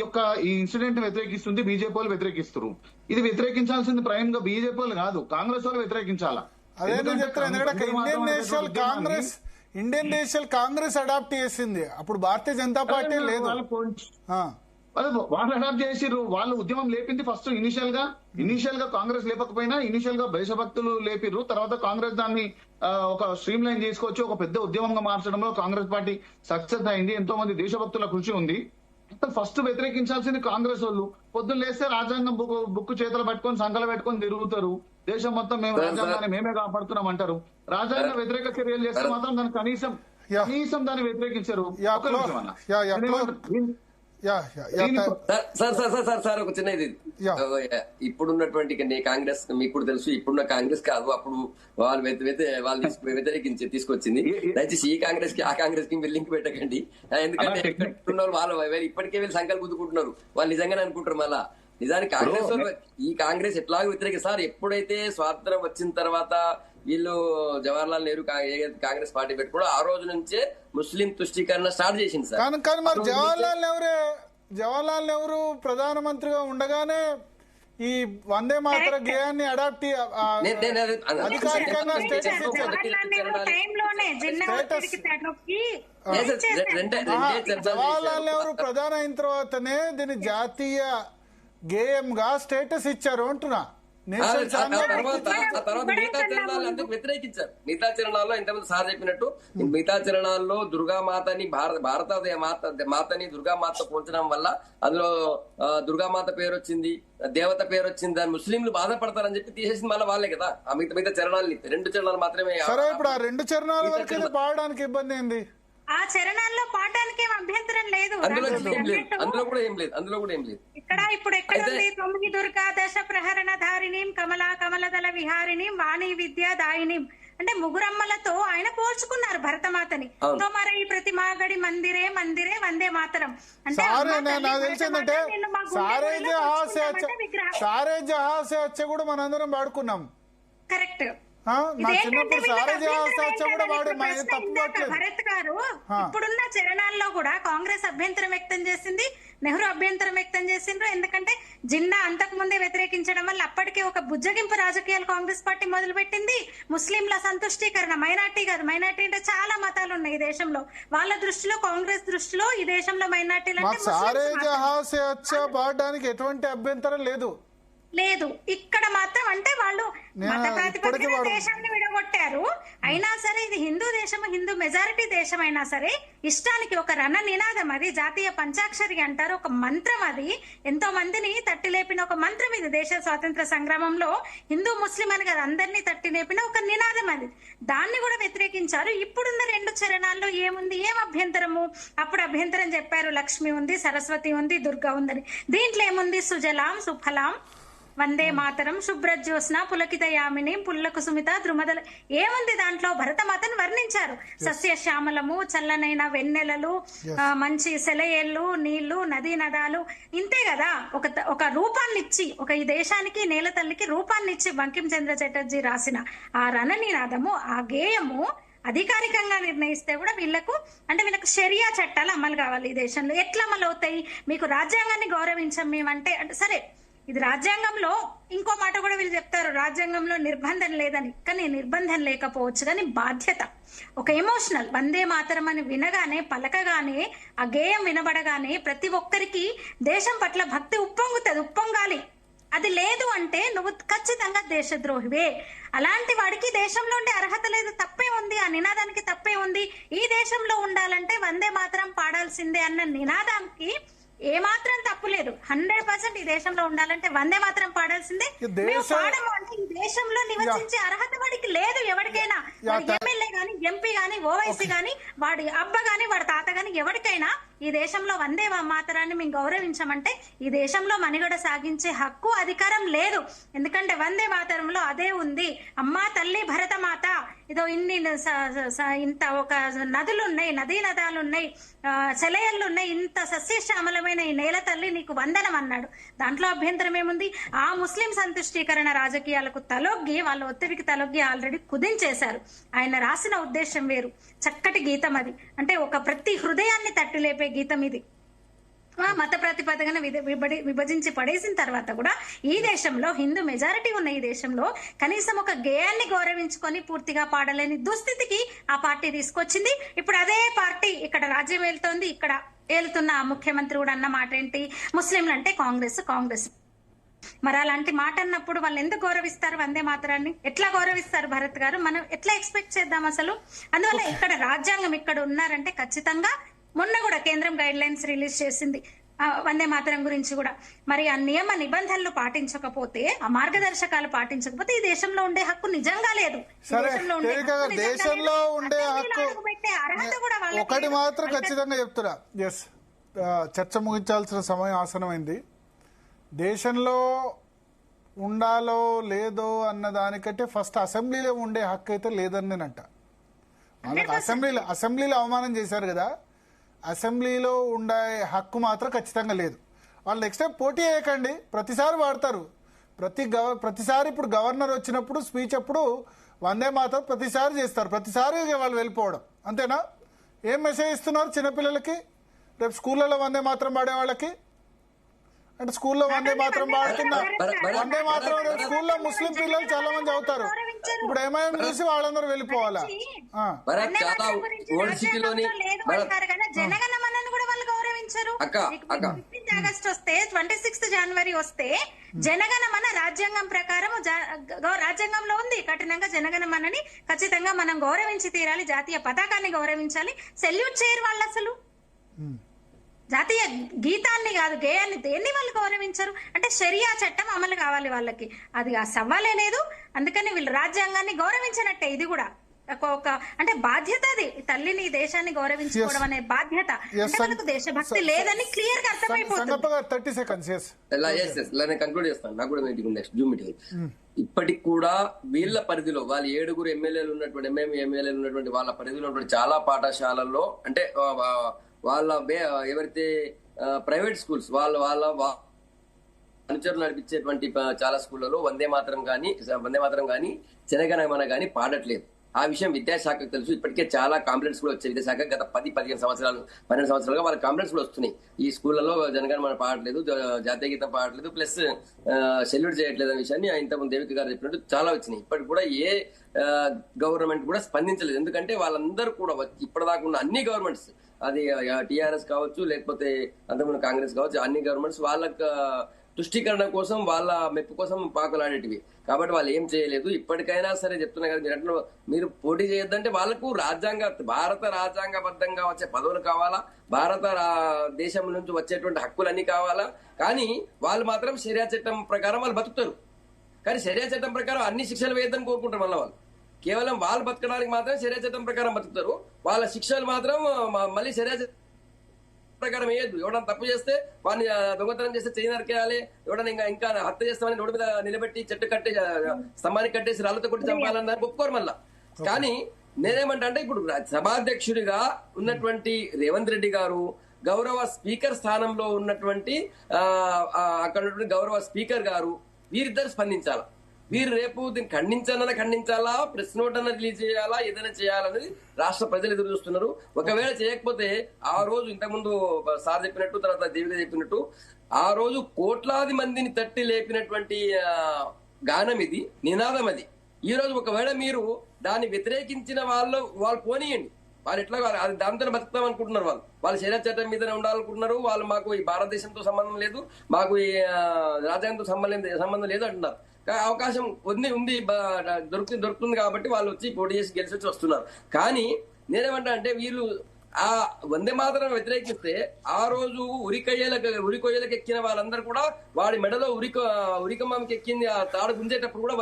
ఇన్సిడెంట్ వ్యతిరేకిస్తుంది బీజేపీ వాళ్ళు వ్యతిరేకిస్తారు. ఇది వ్యతిరేకించాల్సింది ప్రైమ్ గా బీజేపీ వాళ్ళు కాదు, కాంగ్రెస్ వాళ్ళు వ్యతిరేకించాలా. అదే నేను చెప్తాను, ఎందుకంటే ఇండియన్ నేషనల్ కాంగ్రెస్ అడాప్ట్ చేసింది, అప్పుడు భారతీయ జనతా పార్టీ లేదు. వాళ్ళు అడాప్ట్ చేసిర్రు, వాళ్ళు ఉద్యమం లేపింది ఫస్ట్ ఇనిషియల్ గా కాంగ్రెస్ లేపకపోయినా ఇనిషియల్ గా దేశభక్తులు లేపిర్రు. తర్వాత కాంగ్రెస్ దాన్ని ఒక స్ట్రీమ్ లైన్ చేసుకొచ్చి ఒక పెద్ద ఉద్యమంగా మార్చడంలో కాంగ్రెస్ పార్టీ సక్సెస్ అయింది. ఎంతో మంది దేశభక్తుల కృషి ఉంది. ఫస్ట్ వ్యతిరేకించాల్సింది కాంగ్రెస్ వాళ్ళు. పొద్దున్న లేస్తే రాజ్యాంగం బుక్ చేతులు పట్టుకొని సంకలు పెట్టుకొని తిరుగుతారు. దేశం మొత్తం మేము రాజ్యాంగాన్ని మేమే కాపాడుతున్నాం అంటారు. రాజ్యాంగ వ్యతిరేక చర్యలు చేస్తే మాత్రం దాన్ని కనీసం దాన్ని వ్యతిరేకించారు. సార్ ఒక చిన్న ఇది, ఇప్పుడున్నటువంటి కాంగ్రెస్ మీకు కూడా తెలుసు, ఇప్పుడున్న కాంగ్రెస్ కాదు, అప్పుడు వాళ్ళు వ్యతిరేకించి తీసుకొచ్చింది. దయచేసి ఈ కాంగ్రెస్ కి ఆ కాంగ్రెస్ కి లింక్ పెట్టకండి. ఎందుకంటే వాళ్ళు ఇప్పటికే వీళ్ళు సంకల్ప గుద్దుకుంటున్నారు. వాళ్ళు నిజంగానే అనుకుంటారు. మళ్ళా నిజానికి కాంగ్రెస్ ఈ కాంగ్రెస్ ఎట్లాగో వ్యతిరేకి సార్. ఎప్పుడైతే స్వాతంత్రం వచ్చిన తర్వాత వీళ్ళు జవహర్లాల్ నెహ్రూ కాంగ్రెస్ పార్టీ పెట్టుకోవడం ఆ రోజు నుంచే ముస్లిం తుష్టీకరణ స్టార్ట్ చేసింది సార్. కానీ మరి జవహర్లాల్ నెహ్రూ ప్రధానమంత్రిగా ఉండగానే ఈ వందే మాతర గేయాన్ని అడాప్ట్ అధికారికంగా జవహర్లాల్ నెహ్రూ ప్రధాని అయిన తర్వాతనే దీన్ని జాతీయ గేయంగా స్టేటస్ ఇచ్చారు అంటున్నా. వ్యతిరేకించారు. మిగతా చరణాల్లో ఇంతకుముందు సార్ చెప్పినట్టు మిగతా చరణాల్లో దుర్గామాతని మాతని దుర్గామాత పోల్చడం వల్ల అందులో దుర్గామాత పేరు వచ్చింది, దేవత పేరు వచ్చింది, దాని ముస్లింలు బాధపడతారని చెప్పి తీసేసింది మళ్ళీ వాళ్ళే కదా. ఆ మిగతా చరణాలు 2 చరణాలు మాత్రమే. సరే, ఇప్పుడు ఆ 2 చరణాల వరకు పాడడానికి ఇబ్బంది ఏంది? ఆ చరణాల్లో పాఠానికి ఏం అభ్యంతరం లేదు. అందులో కూడా ఏం లేదు. ఇక్కడ ఇప్పుడు ఎక్కడ ఉంది? 9 దుర్గా దశ ప్రహరణ ధారిణీం కమలా కమలదళ విహారిణీం వాణి విద్యా దాయినీం అంటే ముగ్గురమ్మలతో ఆయన పోల్చుకున్నారు భరతమాతని. తోమర ఈ ప్రతిమాగడి మందిరే మందిరే వందే మాతరం అంటే సారే జహాసే అచ్చ కూడా మనందరం వాడుకున్నాం. కరెక్ట్. భరత్ గారు ఇప్పుడున్న చరణాల్లో కూడా కాంగ్రెస్ అభ్యంతరం వ్యక్తం చేసింది, నెహ్రూ అభ్యంతరం వ్యక్తం చేసిండ్రు. ఎందుకంటే జిన్నా అంతకు ముందే వ్యతిరేకించడం వల్ల అప్పటికే ఒక బుజ్జగింపు రాజకీయాలు కాంగ్రెస్ పార్టీ మొదలు పెట్టింది. ముస్లింల సంతుష్టీకరణ, మైనార్టీ కాదు, మైనార్టీ అంటే చాలా మతాలు ఉన్నాయి ఈ దేశంలో. వాళ్ళ దృష్టిలో, కాంగ్రెస్ దృష్టిలో ఈ దేశంలో మైనార్టీలు పాడడానికి ఎటువంటి అభ్యంతరం లేదు. ఇక్కడ మాత్రం అంటే వాళ్ళు మత ప్రాతిపదికన దేశాన్ని విడగొట్టారు. అయినా సరే ఇది హిందూ దేశము, హిందూ మెజారిటీ దేశం అయినా సరే ఇష్టానికి ఒక రణ నినాదం, అది జాతీయ పంచాక్షరి అంటారు, ఒక మంత్రం. అది ఎంతో మందిని తట్టి లేపిన ఒక మంత్రం. ఇది దేశ స్వాతంత్ర సంగ్రామంలో హిందూ ముస్లిం అని కదా అందరినీ తట్టి లేపిన ఒక నినాదం. అది దాన్ని కూడా వ్యతిరేకించారు. ఇప్పుడున్న 2 చరణాల్లో ఏముంది? ఏం అభ్యంతరము? అప్పుడు అభ్యంతరం చెప్పారు, లక్ష్మి ఉంది, సరస్వతి ఉంది, దుర్గా ఉందని. దీంట్లో ఏముంది? సుజలాం సుఫలాం వందే మాతరం శుభ్రజ్యోత్స్న పులకిత యామిని పుల్లకు సుమిత ద్రుమదల ఏముంది దాంట్లో? భరతమాతను వర్ణించారు. సస్య శ్యామలము, చల్లనైన వెన్నెలలు, మంచి సెలయేళ్లు, నీళ్లు, నదీ నదాలు, ఇంతే కదా. ఒక రూపాన్ని ఇచ్చి, ఒక ఈ దేశానికి నేల తల్లికి రూపాన్ని ఇచ్చి బంకిం చంద్ర చటర్జీ రాసిన ఆ రణనినాదము, ఆ గేయము అధికారికంగా నిర్ణయిస్తే కూడా వీళ్ళకు షరియా చట్టాలు అమలు కావాలి ఈ దేశంలో. ఎట్లా అమలు అవుతాయి? మీకు రాజ్యాంగాన్ని గౌరవించం మేమంటే సరే, ఇది రాజ్యాంగంలో ఇంకో మాట కూడా వీళ్ళు చెప్తారు, రాజ్యాంగంలో నిర్బంధం లేదని. కానీ నిర్బంధం లేకపోవచ్చు, కానీ బాధ్యత, ఒక ఎమోషనల్ వందే మాతరం అని వినగానే, పలకగానే, ఆ గేయం వినబడగానే ప్రతి ఒక్కరికి దేశం పట్ల భక్తి ఉప్పొంగాలి. అది లేదు అంటే నువ్వు ఖచ్చితంగా దేశద్రోహివే. అలాంటి వాడికి దేశంలో ఉండే అర్హత లేదు. తప్పే ఉంది, ఆ నినాదానికి తప్పే ఉంది. ఈ దేశంలో ఉండాలంటే వందే మాతరం పాడాల్సిందే అన్న నినాదానికి ఏమాత్రం తప్పు లేదు. 100% ఈ దేశంలో ఉండాలంటే వందే మాత్రం పాడాల్సిందే. పాడము అంటే ఈ దేశంలో నివసించే అర్హత వాడికి లేదు. ఎవరికైనా ఎమ్మెల్యే గాని, ఎంపీ గాని, ఓవైసీ గాని, వాడి అబ్బ గాని, వాడి తాత గాని, ఎవరికైనా ఈ దేశంలో వందే మాతరాన్ని మేము గౌరవించమంటే ఈ దేశంలో మనుగడ సాగించే హక్కు, అధికారం లేదు. ఎందుకంటే వందే మాతరంలో అదే ఉంది, అమ్మా తల్లి భరతమాత, ఇదో ఇన్ని ఇంత ఒక నదులు ఉన్నాయి, నదీ నదాలు ఉన్నాయి, సెలయళ్ళు ఉన్నాయి, ఇంత సస్యశ్యామలమైన ఈ నేల తల్లి నీకు వందనం అన్నాడు. దాంట్లో అభ్యంతరం ఏముంది? ఆ ముస్లిం సంతుష్టీకరణ రాజకీయాలకు తలొగ్గి, వాళ్ళ ఒత్తిడికి తలొగ్గి ఆల్రెడీ కుదించేశారు. ఆయన రాసిన ఉద్దేశం వేరు, చక్కటి గీతం అది. అంటే ఒక ప్రతి హృదయాన్ని తట్టి లేపే గీతం ఇది. మత ప్రాతిపదికన విభజించి పడేసిన తర్వాత కూడా ఈ దేశంలో హిందూ మెజారిటీ ఉన్న ఈ దేశంలో కనీసం ఒక గేయాన్ని గౌరవించుకొని పూర్తిగా పాడలేని దుస్థితికి ఆ పార్టీ తీసుకొచ్చింది. ఇప్పుడు అదే పార్టీ ఇక్కడ రాజ్యం వెళ్తోంది. ఇక్కడ ఏలుతున్న ముఖ్యమంత్రి కూడా అన్న మాట ఏంటి? ముస్లింలు అంటే కాంగ్రెస్. మరి అలాంటి మాట అన్నప్పుడు వాళ్ళు ఎందుకు గౌరవిస్తారు వందే మాతరాన్ని? ఎట్లా గౌరవిస్తారు భరత్ గారు? మనం ఎట్లా ఎక్స్పెక్ట్ చేద్దాం అసలు? అందువల్ల ఇక్కడ రాజ్యాంగం ఇక్కడ ఉన్నారంటే ఖచ్చితంగా, మొన్న కూడా కేంద్రం గైడ్ లైన్స్ రిలీజ్ చేసింది వందే మాతరం గురించి కూడా. మరి ఆ నియమ నిబంధనలు పాటించకపోతే, ఆ మార్గదర్శకాలు పాటించకపోతే ఈ దేశంలో ఉండే హక్కు నిజంగా లేదు. దేశంలో ఉండే హక్కు ఒకటి మాత్రం ఖచ్చితంగా చెప్తున్నా. ఎస్, చర్చ ముగించాల్సిన సమయం ఆసనమైంది. దేశంలో ఉండాలో లేదో అన్న దానికంటే ఫస్ట్ అసెంబ్లీలో ఉండే హక్కు అయితే లేదని నేనంట. వాళ్ళకి అసెంబ్లీలో అవమానం చేశారు కదా, అసెంబ్లీలో ఉండే హక్కు మాత్రం ఖచ్చితంగా లేదు. వాళ్ళు నెక్స్ట్ టైం పోటీ చేయకండి, ప్రతిసారి వాడతారు. ప్రతిసారి ఇప్పుడు గవర్నర్ వచ్చినప్పుడు స్పీచ్ అప్పుడు వందే మాత్రం ప్రతిసారి చేస్తారు, ప్రతిసారి వాళ్ళు వెళ్ళిపోవడం. అంతేనా? ఏం మెసేజ్ ఇస్తున్నారు చిన్నపిల్లలకి? రేపు స్కూళ్ళలో వందే మాత్రం పాడే వాళ్ళకి అంటే స్కూల్లో వందే మాత్రం పాడుతున్నా, వందే మాత్రం స్కూల్లో ముస్లిం పిల్లలు చాలా మంది అవుతారు. ఇప్పుడు ఏమైనా చూసి వాళ్ళందరూ వెళ్ళిపోవాలా? జనగణమనను కూడా వాళ్ళు గౌరవించరు. 15 ఆగస్టు వస్తే, 26 జనవరి వస్తే జనగణమన రాజ్యాంగం ప్రకారం రాజ్యాంగంలో ఉంది కఠినంగా జనగణమనని ఖచ్చితంగా మనం గౌరవించి తీరాలి. జాతీయ పతాకాన్ని గౌరవించాలి. సెల్యూట్ చేయరు వాళ్ళు అసలు. జాతీయ గీతాన్ని కాదు, గేయాన్ని, దేన్ని వాళ్ళు గౌరవించరు. అంటే షరియా చట్టం అమలు కావాలి వాళ్ళకి, అది ఆ సవాలే లేదు. అందుకని వీళ్ళు రాజ్యాంగాన్ని గౌరవించినట్టే ఇది కూడా ఒక అంటే బాధ్యత. అది తల్లిని దేశాన్ని గౌరవించుకోవడం అనే బాధ్యత. దేశభక్తి లేదని క్లియర్ గా అర్థమైపోతుంది. కంక్లూడ్ చేస్తాను. నాకు కూడా నెక్స్ట్ జూమ్ మీటింగ్. ఇప్పటికి కూడా వీళ్ళ పరిధిలో వాళ్ళ 7 ఎమ్మెల్యేలు ఉన్నటువంటి ఎమ్మెల్యేలు ఉన్నటువంటి వాళ్ళ పరిధిలో ఉన్నటువంటి చాలా పాఠశాలల్లో అంటే వాళ్ళ ఎవరైతే ప్రైవేట్ స్కూల్స్ వాళ్ళ అనుచరులు నడిపించేటువంటి చాలా స్కూళ్లలో వందే మాత్రం గానీ జనగణమన గానీ పాడట్లేదు. ఆ విషయం విద్యాశాఖకు తెలుసు. ఇప్పటికే చాలా కంప్లైంట్స్ కూడా వచ్చాయి విద్యాశాఖ. గత 10-12 సంవత్సరాలుగా వాళ్ళ కంప్లైంట్స్ కూడా వస్తున్నాయి. ఈ స్కూళ్లలో జనగణమన పాడట్లేదు, జాతీయ గీతం పాడట్లేదు, ప్లస్ సెల్యూట్ చేయట్లేదు అనే విషయాన్ని ఇంతకుముందు దేవిక గారు చెప్పినట్టు చాలా వచ్చినాయి. ఇప్పటికి కూడా ఏ గవర్నమెంట్ కూడా స్పందించలేదు. ఎందుకంటే వాళ్ళందరూ కూడా ఇప్పటిదాకా ఉన్న అన్ని గవర్నమెంట్స్, అది టీఆర్ఎస్ కావచ్చు లేకపోతే అంతకుముందు కాంగ్రెస్ కావచ్చు, అన్ని గవర్నమెంట్స్ వాళ్ళకి తుష్టీకరణ కోసం వాళ్ళ మెప్పు కోసం పాకులాడేటివి. కాబట్టి వాళ్ళు ఏం చేయలేదు. ఇప్పటికైనా సరే చెప్తున్నా కదా, మీరు పోటీ చేయొద్దంటే వాళ్ళకు భారత రాజ్యాంగబద్ధంగా వచ్చే పదవులు కావాలా, భారత దేశం నుంచి వచ్చేటువంటి హక్కులన్నీ కావాలా. కానీ వాళ్ళు మాత్రం షరియా చట్టం ప్రకారం వాళ్ళు బతుకుతారు. కానీ షరియా చట్టం ప్రకారం అన్ని శిక్షలు వేయద్దని కోరుకుంటారు. వాళ్ళు కేవలం వాళ్ళు బతకడానికి మాత్రం షరియా చట్టం ప్రకారం బతుకుతారు. వాళ్ళ శిక్షలు మాత్రం మళ్ళీ షరియా ప్రకారం వేయద్దు. ఎవడన్నా తప్పు చేస్తే వాడిని దొంగతనం చేస్తే చేయి నరికేయాలి, ఎవడన్నా ఇంకా హత్య చేస్తామని రోడ్డు మీద నిలబెట్టి చెట్టు కట్టి స్తంభానికి కట్టేసి రాళ్లతో కొట్టి చంపాలన్నారు ఒప్పుకోరు మళ్ళా. కానీ నేనేమంటా అంటే ఇప్పుడు సభాధ్యక్షుడిగా ఉన్నటువంటి రేవంత్ రెడ్డి గారు, గౌరవ స్పీకర్ స్థానంలో ఉన్నటువంటి అక్కడ ఉన్నటువంటి గౌరవ స్పీకర్ గారు, వీరిద్దరు స్పందించాలా. వీరు రేపు దీన్ని ఖండించాలా, ప్రెస్ నోట్ అన్న రిలీజ్ చేయాలా, ఏదైనా చేయాలనేది రాష్ట్ర ప్రజలు ఎదురు చూస్తున్నారు. ఒకవేళ చేయకపోతే ఆ రోజు ఇంతకుముందు సార్ చెప్పినట్టు, తర్వాత దేవిగా చెప్పినట్టు, ఆ రోజు కోట్లాది మందిని తట్టి లేపినటువంటి గానం ఇది, నినాదం అది. ఈ రోజు ఒకవేళ మీరు దాన్ని వ్యతిరేకించిన వాళ్ళు పోనీయండి. వాళ్ళు ఎట్లా అది దాంతో బతుకుతాం అనుకుంటున్నారు. వాళ్ళు శరీర చట్టం మీదనే ఉండాలనుకుంటున్నారు. వాళ్ళు మాకు ఈ భారతదేశంతో సంబంధం లేదు, మాకు ఈ రాజ్యాంగంతో సంబంధం లేదు అంటున్నారు. అవకాశం ఉంది దొరుకుతుంది కాబట్టి వాళ్ళు వచ్చి పోటీ చేసి గెలిచి వస్తున్నారు. కానీ నేనేమంటా అంటే వీళ్ళు ఆ వందే మాత్రం వ్యతిరేకిస్తే ఆ రోజు ఉరికొయ్యలకు ఎక్కిన వాళ్ళందరూ కూడా వాడి మెడలో ఉరికమ్మకి ఎక్కింది ఆ తాడు గుంజేటప్పుడు కూడా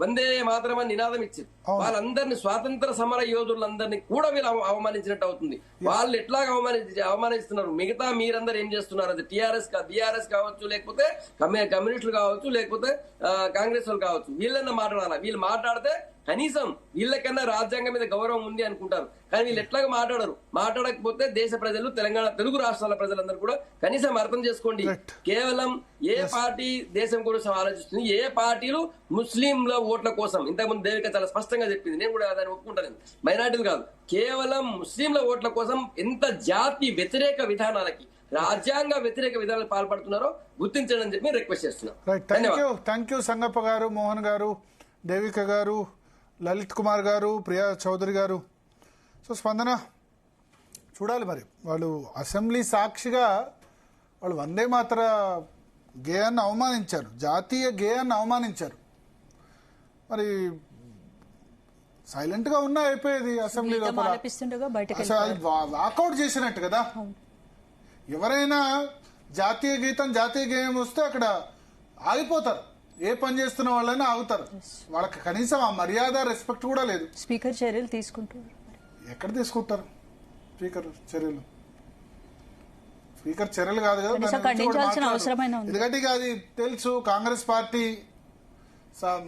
వందే మాత్రం అని నినాదం ఇచ్చింది. వాళ్ళందరినీ స్వాతంత్ర సమర యోధులందరినీ కూడా వీళ్ళు అవమానించినట్టు అవుతుంది. వాళ్ళు ఎట్లాగా అవమానిస్తున్నారు. మిగతా మీరందరూ ఏం చేస్తున్నారు? అది బీఆర్ఎస్ కావచ్చు, లేకపోతే కమ్యూనిస్టులు కావచ్చు, లేకపోతే కాంగ్రెస్ వాళ్ళు కావచ్చు, వీళ్ళన్నా మాట్లాడాలి. వీళ్ళు మాట్లాడితే కనీసం వీళ్ళకన్నా రాజ్యాంగం మీద గౌరవం ఉంది అనుకుంటారు, కానీ వీళ్ళు ఎట్లాగా మాట్లాడరు. మాట్లాడకపోతే దేశ ప్రజలు, తెలంగాణ తెలుగు రాష్ట్రాల ప్రజలందరూ కూడా కనీసం అర్థం చేసుకోండి. కేవలం ఏ పార్టీ దేశం కోసం ఆలోచిస్తుంది, ఏ పార్టీలు ముస్లింల ఓట్ల కోసం. ఇంతకుముందు దేవిక చాలా స్పష్టంగా చెప్పింది, నేను కూడా దాన్ని ఒప్పుకుంటాను. మైనార్టీలు కాదు, కేవలం ముస్లింల ఓట్ల కోసం ఎంత జాతి వ్యతిరేక విధానాలకి, రాజ్యాంగ వ్యతిరేక విధానాలకు పాల్పడుతున్నారో గుర్తించండి అని చెప్పి రిక్వెస్ట్ చేస్తున్నాం. థ్యాంక్ యూ సంగప్ప గారు, మోహన్ గారు, దేవిక గారు, లలిత్ కుమార్ గారు, ప్రియా చౌదరి గారు. సో స్పందన చూడాలి మరి, వాళ్ళు అసెంబ్లీ సాక్షిగా వాళ్ళు వందే మాతర గేయాన్ని అవమానించారు, జాతీయ గేయాన్ని అవమానించారు. మరి సైలెంట్ గా ఉన్నా అయిపోయేది అసెంబ్లీ లోపల, వాకౌట్ చేసినట్టు కదా. ఎవరైనా జాతీయ గీతం, జాతీయ గేయం వస్తే అక్కడ ఆగిపోతారు, ఏ పని చేస్తున్న వాళ్ళైనా ఆగుతారు. వాళ్ళకి కనీసం ఆ మర్యాద, రెస్పెక్ట్ కూడా లేదు. స్పీకర్ చర్యలు తీసుకుంటారు. ఎక్కడ తీసుకుంటారు స్పీకర్ చర్యలు? స్పీకర్ చర్యలు కాదు కదా, ఎందుకంటే అది తెలుసు. కాంగ్రెస్ పార్టీ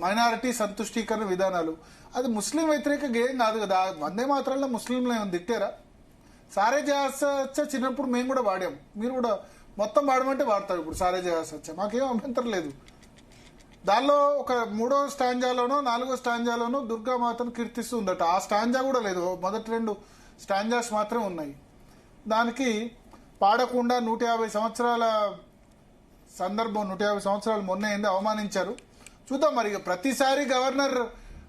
మైనారిటీ సంతుష్టీకరణ విధానాలు, అది ముస్లిం వ్యతిరేక గేయం కాదు కదా. వందే మాత్రంలో ముస్లింలు ఏమైనా తిట్టారా? సారే జహాస చిన్నప్పుడు మేము కూడా వాడాము, మీరు కూడా మొత్తం వాడమంటే వాడతారు. ఇప్పుడు సారే జహాస మాకేం అభ్యంతరం లేదు. దానిలో ఒక 3వ స్టాంజాలోనో 4వ స్టాంజాలోనో దుర్గామాతను కీర్తిస్తూ ఉందట. ఆ స్టాంజా కూడా లేదు, మొదటి 2 స్టాంజాస్ మాత్రమే ఉన్నాయి. దానికి పాడకుండా 150 సంవత్సరాల సందర్భం, 150 సంవత్సరాలు మొన్న అయింది, అవమానించారు. చూద్దాం మరి. ప్రతిసారి గవర్నర్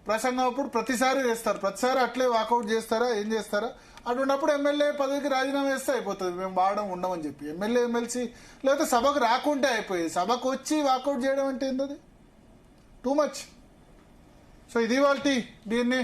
ప్రసంగం అప్పుడు ప్రతిసారి చేస్తారు, ప్రతిసారి అట్లే వాకౌట్ చేస్తారా, ఏం చేస్తారా? అటువంటిప్పుడు ఎమ్మెల్యే పదవికి రాజీనామా వేస్తే అయిపోతుంది, మేము వాడడం ఉండమని చెప్పి. ఎమ్మెల్యే, ఎమ్మెల్సీ లేకపోతే సభకు రాకుంటే అయిపోయేది. సభకు వచ్చి వాకౌట్ చేయడం అంటే ఏంటది? Too much. సో ఇది వాళ్ళ DNA.